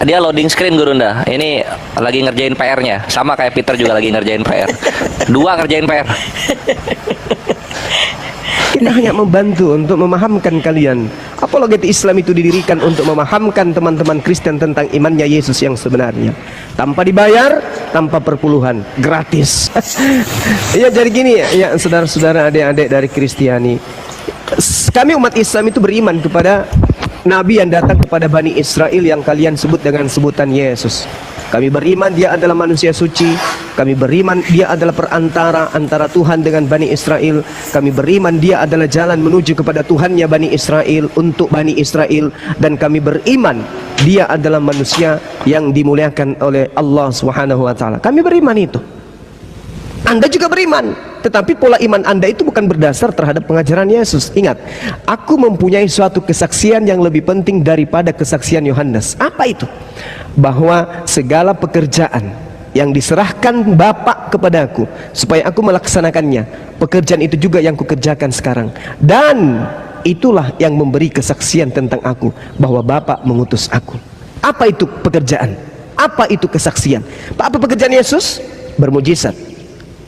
Dia loading screen Gurunda. Ini lagi ngerjain PR-nya. Sama kayak Peter juga lagi ngerjain PR. Dua ngerjain PR. Kita hanya membantu untuk memahamkan kalian. Apologetik Islam itu didirikan untuk memahamkan teman-teman Kristen tentang imannya Yesus yang sebenarnya. Tanpa dibayar, tanpa perpuluhan, gratis. Ya jadi gini ya saudara-saudara, adik-adik dari Kristiani. Kami umat Islam itu beriman kepada Nabi yang datang kepada Bani Israel yang kalian sebut dengan sebutan Yesus. Kami beriman dia adalah manusia suci. Kami beriman dia adalah perantara antara Tuhan dengan Bani Israel. Kami beriman dia adalah jalan menuju kepada Tuhannya Bani Israel untuk Bani Israel. Dan kami beriman dia adalah manusia yang dimuliakan oleh Allah Subhanahu wa taala. Kami beriman itu. Anda juga beriman, tetapi pola iman Anda itu bukan berdasar terhadap pengajaran Yesus. Ingat, aku mempunyai suatu kesaksian yang lebih penting daripada kesaksian Yohanes. Apa itu? Bahwa segala pekerjaan yang diserahkan Bapa kepadaku supaya aku melaksanakannya, pekerjaan itu juga yang kukerjakan sekarang. Dan itulah yang memberi kesaksian tentang aku, bahwa Bapa mengutus aku. Apa itu pekerjaan? Apa itu kesaksian? Apa pekerjaan Yesus? Bermujizat,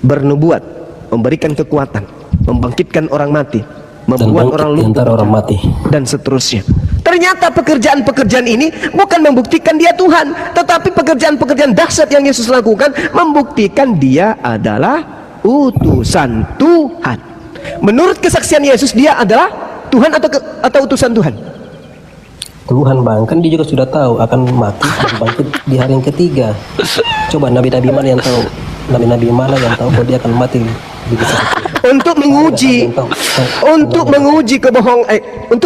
bernubuat, memberikan kekuatan, membangkitkan orang mati, membuat orang lumpuh mati, dan seterusnya. Ternyata pekerjaan-pekerjaan ini bukan membuktikan dia Tuhan, tetapi pekerjaan-pekerjaan dahsyat yang Yesus lakukan membuktikan dia adalah utusan Tuhan. Menurut kesaksian Yesus, dia adalah Tuhan atau utusan Tuhan? Tuhan bang, kan dia juga sudah tahu akan mati dan bangkit di hari yang ketiga. Coba nabi-nabi mana yang tahu? Nabi-nabi mana yang tahu bahwa dia akan mati di untuk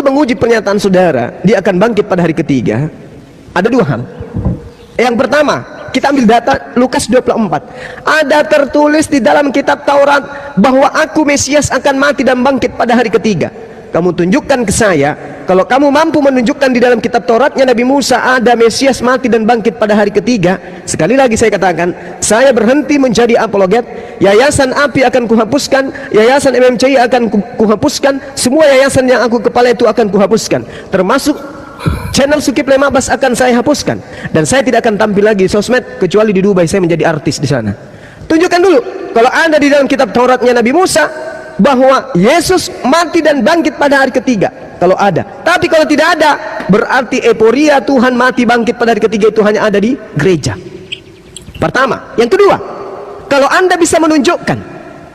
menguji pernyataan saudara dia akan bangkit pada hari ketiga, ada dua hal. Yang pertama, kita ambil data Lukas 24. Ada tertulis di dalam kitab Taurat bahwa aku Mesias akan mati dan bangkit pada hari ketiga. Kamu tunjukkan ke saya, kalau kamu mampu menunjukkan di dalam kitab Tauratnya Nabi Musa ada Mesias mati dan bangkit pada hari ketiga. Sekali lagi saya katakan, saya berhenti menjadi apologet. Yayasan API akan kuhapuskan, yayasan MMCI akan kuhapuskan, semua yayasan yang aku kepala itu akan kuhapuskan, termasuk channel Sukip Lemabas akan saya hapuskan. Dan saya tidak akan tampil lagi sosmed kecuali di Dubai, saya menjadi artis di sana. Tunjukkan dulu kalau ada di dalam kitab Tauratnya Nabi Musa bahwa Yesus mati dan bangkit pada hari ketiga, kalau ada. Tapi kalau tidak ada, berarti euforia Tuhan mati bangkit pada hari ketiga itu hanya ada di gereja. Pertama. Yang kedua, kalau Anda bisa menunjukkan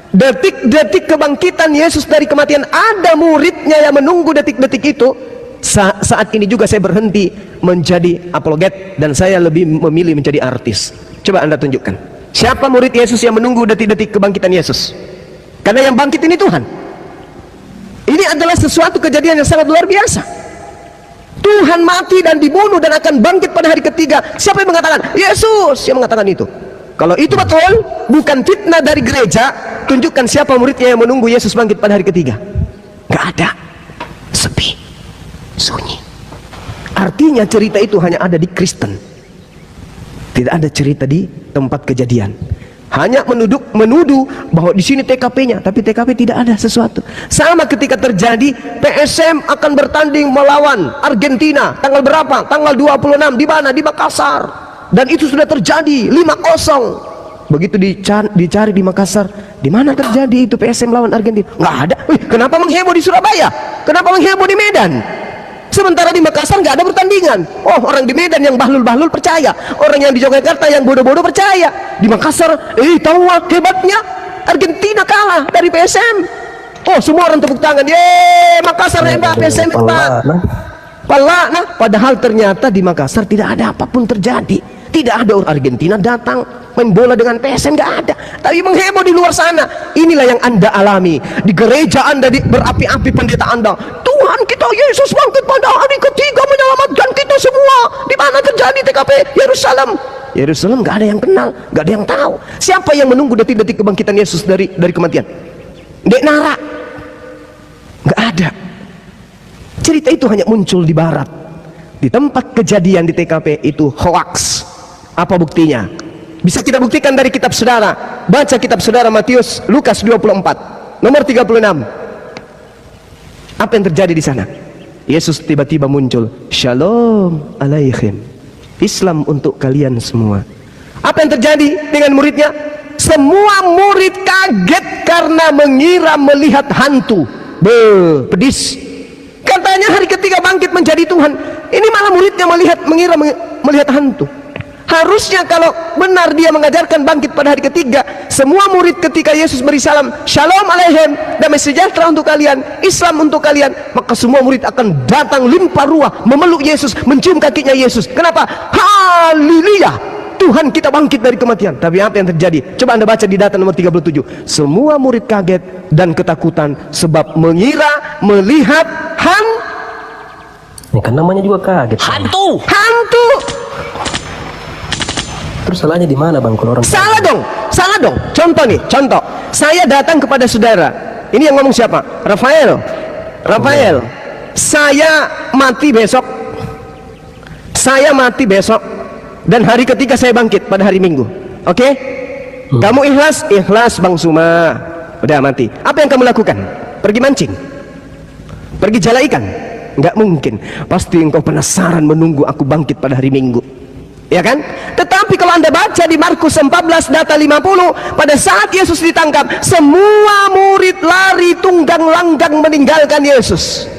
detik-detik kebangkitan Yesus dari kematian, ada muridnya yang menunggu detik-detik itu, saat ini juga saya berhenti menjadi apologet dan saya lebih memilih menjadi artis. Coba Anda tunjukkan, siapa murid Yesus yang menunggu detik-detik kebangkitan Yesus? Karena yang bangkit ini Tuhan. Ini adalah sesuatu kejadian yang sangat luar biasa. Tuhan mati dan dibunuh dan akan bangkit pada hari ketiga. Siapa yang mengatakan? Yesus yang mengatakan itu. Kalau itu betul, bukan fitnah dari gereja, tunjukkan siapa muridnya yang menunggu Yesus bangkit pada hari ketiga. Gak ada. Sepi, sunyi. Artinya cerita itu hanya ada di Kristen, tidak ada cerita di tempat kejadian. Hanya menuduh bahwa di sini TKP-nya, tapi TKP tidak ada sesuatu. Sama ketika terjadi PSM akan bertanding melawan Argentina tanggal berapa? Tanggal 26. Di mana? Di Makassar. Dan itu sudah terjadi 5-0. Begitu dicari di Makassar, di mana terjadi itu PSM lawan Argentina? Nggak ada. Kenapa mengheboh di Surabaya? Kenapa mengheboh di Medan? Sementara di Makassar nggak ada pertandingan. Oh, orang di Medan yang bahlul-bahlul percaya, orang yang di Yogyakarta yang bodoh-bodoh percaya. Di Makassar, tahu hebatnya Argentina kalah dari PSM. Oh, semua orang tepuk tangan. Yeay, Makassar hebat, PSM hebat. Nah, padahal ternyata di Makassar tidak ada apapun terjadi. Tidak ada orang Argentina datang main bola dengan PSM, nggak ada. Tapi mengheboh di luar sana. Inilah yang Anda alami di gereja Anda, berapi-api pendeta Anda. Tuhan kita Yesus bangkit pada hari ketiga menyelamatkan kita semua. Di mana terjadi TKP? Yerusalem. Yerusalem nggak ada yang kenal, nggak ada yang tahu. Siapa yang menunggu detik-detik kebangkitan Yesus dari kematian? Dek Nara. Nggak ada. Cerita itu hanya muncul di barat. Di tempat kejadian di TKP itu hoax. Apa buktinya? Bisa kita buktikan dari kitab saudara. Baca kitab saudara Matius, Lukas 24 nomor 36. Apa yang terjadi di sana? Yesus tiba-tiba muncul. Shalom alaikum. Islam untuk kalian semua. Apa yang terjadi dengan muridnya? Semua murid kaget karena mengira melihat hantu. Pedis. Katanya hari ketiga bangkit menjadi Tuhan. Ini malah muridnya mengira melihat hantu. Harusnya kalau benar dia mengajarkan bangkit pada hari ketiga, semua murid ketika Yesus beri salam, Shalom alaikum, damai sejahtera untuk kalian, Islam untuk kalian, maka semua murid akan datang limpah ruah memeluk Yesus, mencium kakinya Yesus. Kenapa? Haleluya, Tuhan kita bangkit dari kematian. Tapi apa yang terjadi? Coba Anda baca di data nomor 37. Semua murid kaget dan ketakutan sebab mengira melihat ya, kan namanya juga kaget. Hantu. Terus salahnya di mana bang kalau orang? Salah dong. Contoh. Saya datang kepada saudara. Ini yang ngomong siapa? Rafael. Saya mati besok. Dan hari ketiga saya bangkit pada hari Minggu. Oke? Kamu ikhlas? Ikhlas Bang Suma. Udah mati. Apa yang kamu lakukan? Pergi mancing? Pergi jala ikan? Nggak mungkin. Pasti engkau penasaran menunggu aku bangkit pada hari Minggu. Ya kan? Tetapi kalau Anda baca di Markus 14 data 50, pada saat Yesus ditangkap, semua murid lari tunggang langgang meninggalkan Yesus.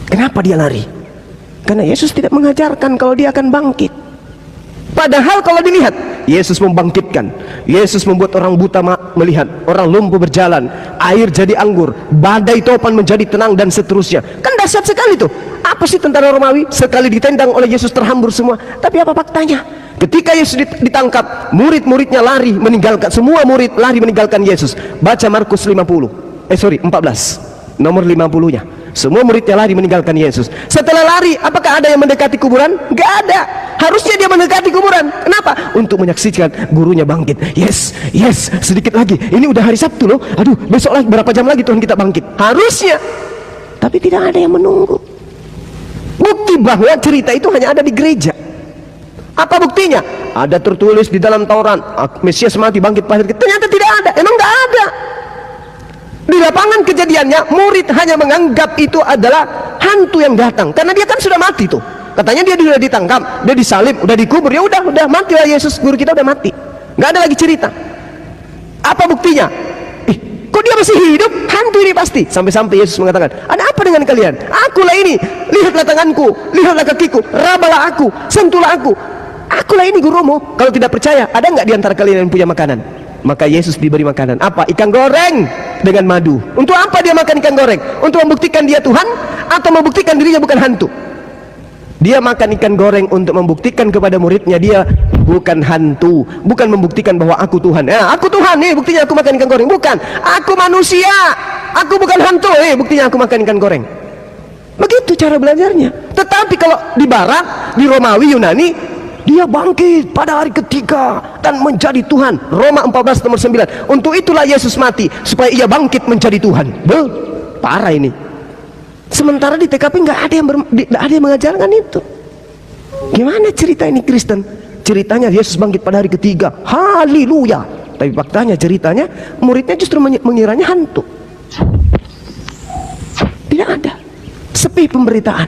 Kenapa dia lari? Karena Yesus tidak mengajarkan kalau dia akan bangkit. Padahal kalau dilihat, Yesus membangkitkan. Yesus membuat orang buta melihat, orang lumpuh berjalan, air jadi anggur, badai topan menjadi tenang, dan seterusnya. Kan dahsyat sekali tuh. Apa sih tentara Romawi? Sekali ditendang oleh Yesus terhambur semua. Tapi apa faktanya? Ketika Yesus ditangkap, murid-muridnya lari meninggalkan, semua murid lari meninggalkan Yesus. Baca Markus 14 nomor 50-nya. Semua muridnya lari meninggalkan Yesus. Setelah lari, apakah ada yang mendekati kuburan? Gak ada. Harusnya dia mendekati kuburan. Kenapa? Untuk menyaksikan gurunya bangkit. Yes, sedikit lagi. Ini udah hari Sabtu loh. Aduh, besok lagi berapa jam lagi Tuhan kita bangkit. Harusnya. Tapi tidak ada yang menunggu. Bukti bahwa cerita itu hanya ada di gereja. Apa buktinya? Ada tertulis di dalam Taurat, Mesias mati bangkit pada hari ketiga. Ternyata tidak ada. Emang gak ada. Di lapangan kejadiannya, murid hanya menganggap itu adalah hantu yang datang, karena dia kan sudah mati tuh. Katanya dia sudah ditangkap, dia disalib, udah dikubur, ya udah matilah Yesus guru kita udah mati. Nggak ada lagi cerita. Apa buktinya? Kok dia masih hidup? Hantu ini pasti. Sampai-sampai Yesus mengatakan, ada apa dengan kalian? Akulah ini, lihatlah tanganku, lihatlah kakiku, rabalah aku, sentuhlah aku. Akulah ini gurumu. Kalau tidak percaya, ada nggak di antara kalian yang punya makanan? Maka Yesus diberi makanan. Apa? Ikan goreng dengan madu. Untuk apa dia makan ikan goreng? Untuk membuktikan dia Tuhan atau membuktikan dirinya bukan hantu? Dia makan ikan goreng untuk membuktikan kepada muridnya dia bukan hantu, bukan membuktikan bahwa aku Tuhan. Aku Tuhan nih, buktinya aku makan ikan goreng. Bukan, aku manusia, aku bukan hantu. Buktinya aku makan ikan goreng. Begitu cara belajarnya. Tetapi kalau di Barat, di Romawi, Yunani, dia bangkit pada hari ketiga dan menjadi Tuhan. Roma 14 nomor 9. Untuk itulah Yesus mati, supaya ia bangkit menjadi Tuhan. Parah ini. Sementara di TKP nggak ada yang mengajarkan itu. Gimana cerita ini Kristen? Ceritanya Yesus bangkit pada hari ketiga. Haleluya. Tapi faktanya ceritanya muridnya justru mengiranya hantu. Tidak ada. Sepi pemberitaan.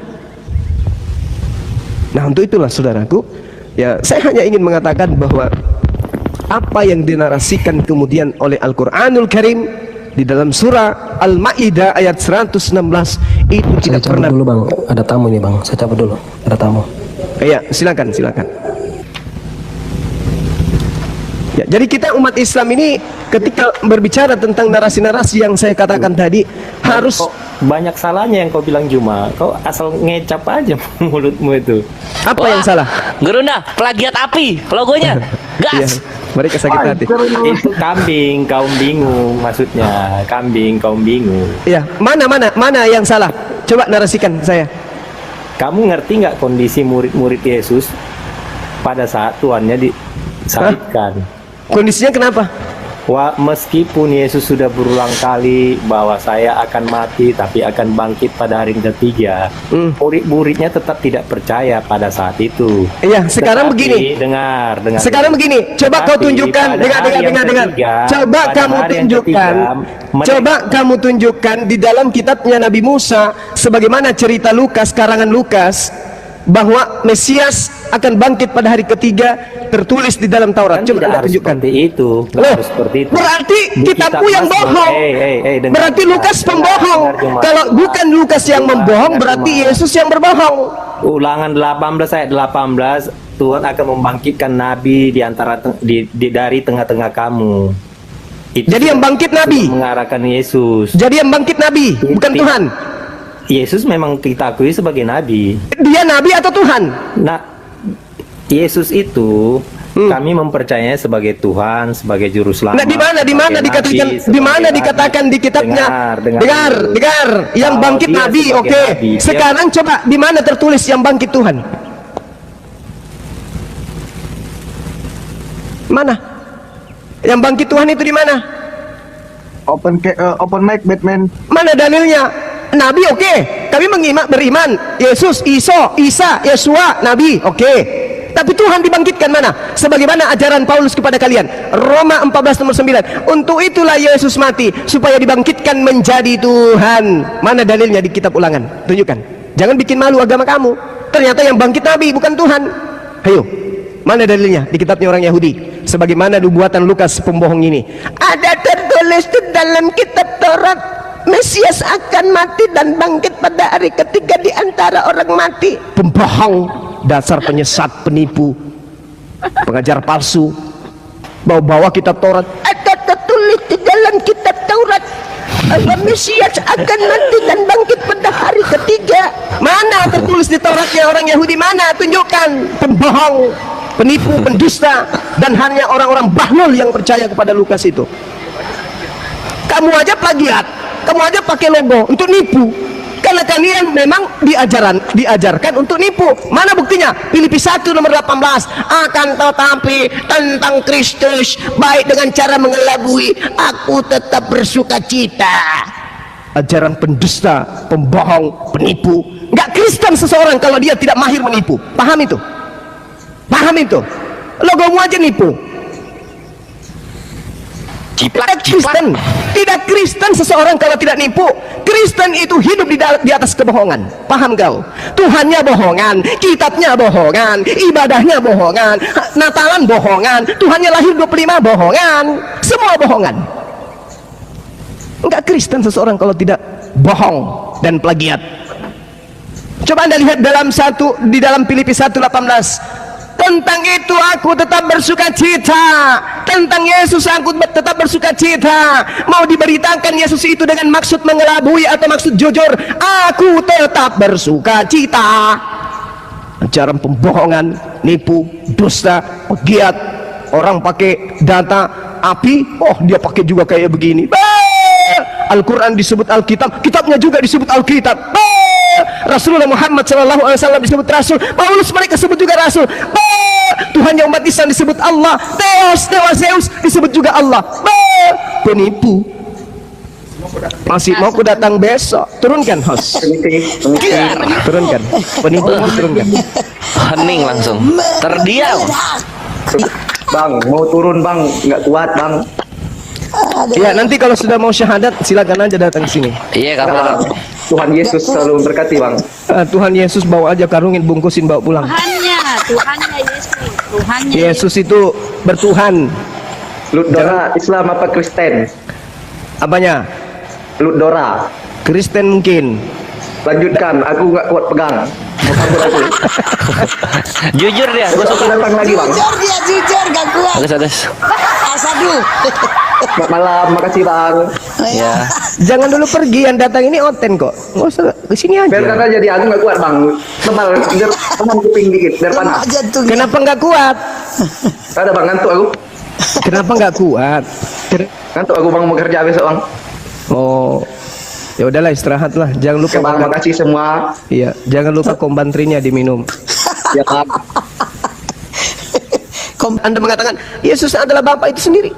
Nah, untuk itulah saudaraku, ya saya hanya ingin mengatakan bahwa apa yang dinarasikan kemudian oleh Al-Qur'anul Karim di dalam surah Al-Maidah ayat 116 itu tidak pernah. Dulu bang, ada tamu ini bang, saya cabut dulu, ada tamu. Iya, silakan. Ya, jadi kita umat Islam ini ketika berbicara tentang narasi-narasi yang saya katakan tadi harus banyak salahnya yang kau bilang Juma. Kau asal ngecap aja mulutmu itu. Apa yang salah? Gerunda, plagiat api logonya. Gas. Mereka sakit hati. Itu kambing kaum bingung, maksudnya kambing kaum bingung. Iya, mana yang salah? Coba narasikan saya. Kamu ngerti nggak kondisi murid-murid Yesus pada saat Tuhannya disalibkan? Kondisinya kenapa? Meskipun Yesus sudah berulang kali bahwa saya akan mati tapi akan bangkit pada hari ketiga, murid-muridnya tetap tidak percaya pada saat itu. Iya, sekarang begini. Dengar. Sekarang begini, coba kau tunjukkan, dengar. Coba kamu tunjukkan di dalam kitabnya Nabi Musa sebagaimana cerita Lukas, karangan Lukas, bahwa Mesias akan bangkit pada hari ketiga tertulis di dalam Taurat. Coba Anda tunjukkan. Seperti itu. Berarti kitabku yang bohong. Berarti Lukas pembohong. Kalau bukan Lukas yang membohong, berarti Yesus yang berbohong. Ulangan 18 ayat 18, Tuhan akan membangkitkan nabi dari tengah-tengah kamu. Itu jadi yang bangkit nabi mengarahkan Yesus. Jadi yang bangkit nabi, bukan Tuhan. Yesus memang kita akui sebagai nabi. Dia nabi atau Tuhan? Nah, Yesus itu kami mempercayainya sebagai Tuhan, sebagai juru selamat. Nah, di mana dikatakan di kitabnya? Dengar. Yang bangkit nabi, oke. Sekarang coba di mana tertulis yang bangkit Tuhan? Mana? Yang bangkit Tuhan itu di mana? Open mic Batman. Mana dalilnya? Nabi oke. Kami beriman Yesus, Isa, Yesua, Nabi oke. Tapi Tuhan dibangkitkan mana? Sebagaimana ajaran Paulus kepada kalian. Roma 14 nomor 9. Untuk itulah Yesus mati supaya dibangkitkan menjadi Tuhan. Mana dalilnya di kitab Ulangan? Tunjukkan. Jangan bikin malu agama kamu. Ternyata yang bangkit Nabi bukan Tuhan. Ayo. Mana dalilnya di kitabnya orang Yahudi? Sebagaimana nubuatan Lukas pembohong ini. Ada tertulis di dalam kitab Taurat, Mesias akan mati dan bangkit pada hari ketiga di antara orang mati. Pembohong, dasar penyesat, penipu, pengajar palsu. Bawa kitab Taurat. Ada tertulis di dalam kitab Taurat bahwa Mesias akan mati dan bangkit pada hari ketiga. Mana tertulis di Tauratnya orang Yahudi? Mana? Tunjukkan. Pembohong, penipu, pendusta, dan hanya orang-orang bahlul yang percaya kepada Lukas itu. Kamu aja plagiat, kamu aja pakai logo untuk nipu. Karena kalian memang diajarkan untuk nipu. Mana buktinya? Filipi 1 nomor 18. Akan tetapi tentang Kristus, baik dengan cara mengelabui, aku tetap bersuka cita. Ajaran pendusta, pembohong, penipu. Nggak Kristen seseorang kalau dia tidak mahir menipu. Paham itu? Paham itu? Logomu aja nipu. Ciplak, Kristen. Tidak Kristen seseorang kalau tidak nipu. Kristen itu hidup di atas kebohongan. Paham kau? Tuhannya bohongan, kitabnya bohongan, ibadahnya bohongan, Natalan bohongan, Tuhannya lahir 25 bohongan. Semua bohongan. Enggak Kristen seseorang kalau tidak bohong dan plagiat. Coba Anda lihat di dalam Filipi 1:18. Tentang itu aku tetap bersuka cita. Tentang Yesus aku tetap bersuka cita. Mau diberitakan Yesus itu dengan maksud mengelabui atau maksud jujur, aku tetap bersuka cita. Ajaran pembohongan, nipu, dusta, plagiat. Orang pakai data api, oh dia pakai juga kayak begini. Al-Quran disebut Alkitab, kitabnya juga disebut Alkitab. Rasulullah Muhammad SAW disebut Rasul, Paulus mereka sebut juga Rasul. Tuhan yang umat Islam disebut Allah, Zeus disebut juga Allah. Penipu. Masih mau ku datang besok? Turunkan host. Turunkan. Penipu turunkan. Hening langsung. Terdiam. Bang, mau turun bang, nggak kuat bang. Ya nanti kalau sudah mau syahadat silakan aja datang ke sini. Iya kamu. Tuhan Yesus selalu berkati bang. Tuhan Yesus bawa aja karungin, bungkusin bawa pulang. Tuhannya Yesus. Tuhannya Yesus itu bertuhan. Ludora Islam apa Kristen? Apanya? Ludora. Kristen mungkin. Lanjutkan, aku nggak kuat pegang. Mau kabur aku. Jujur dia. Gue Besok suka. datang lagi bang. Jujur gak kuat. Bagus. Asadu. Selamat malam, makasih bang. Ya. Jangan dulu pergi, yang datang ini oten kok. Nggak usah kesini Biar aja. kata jadi aku nggak kuat bang. Tebal, biar teman kuping dikit, biar panas. Kenapa nggak kuat? Ada bang, ngantuk aku. Kenapa nggak kuat? Ngantuk aku bang, mau kerja besok bang. Oh, ya udahlah istirahatlah. Jangan lupa Oke bang, makasih semua. Iya, jangan lupa kombantrinya diminum. Ya bang. Anda mengatakan Yesus adalah Bapa itu sendiri.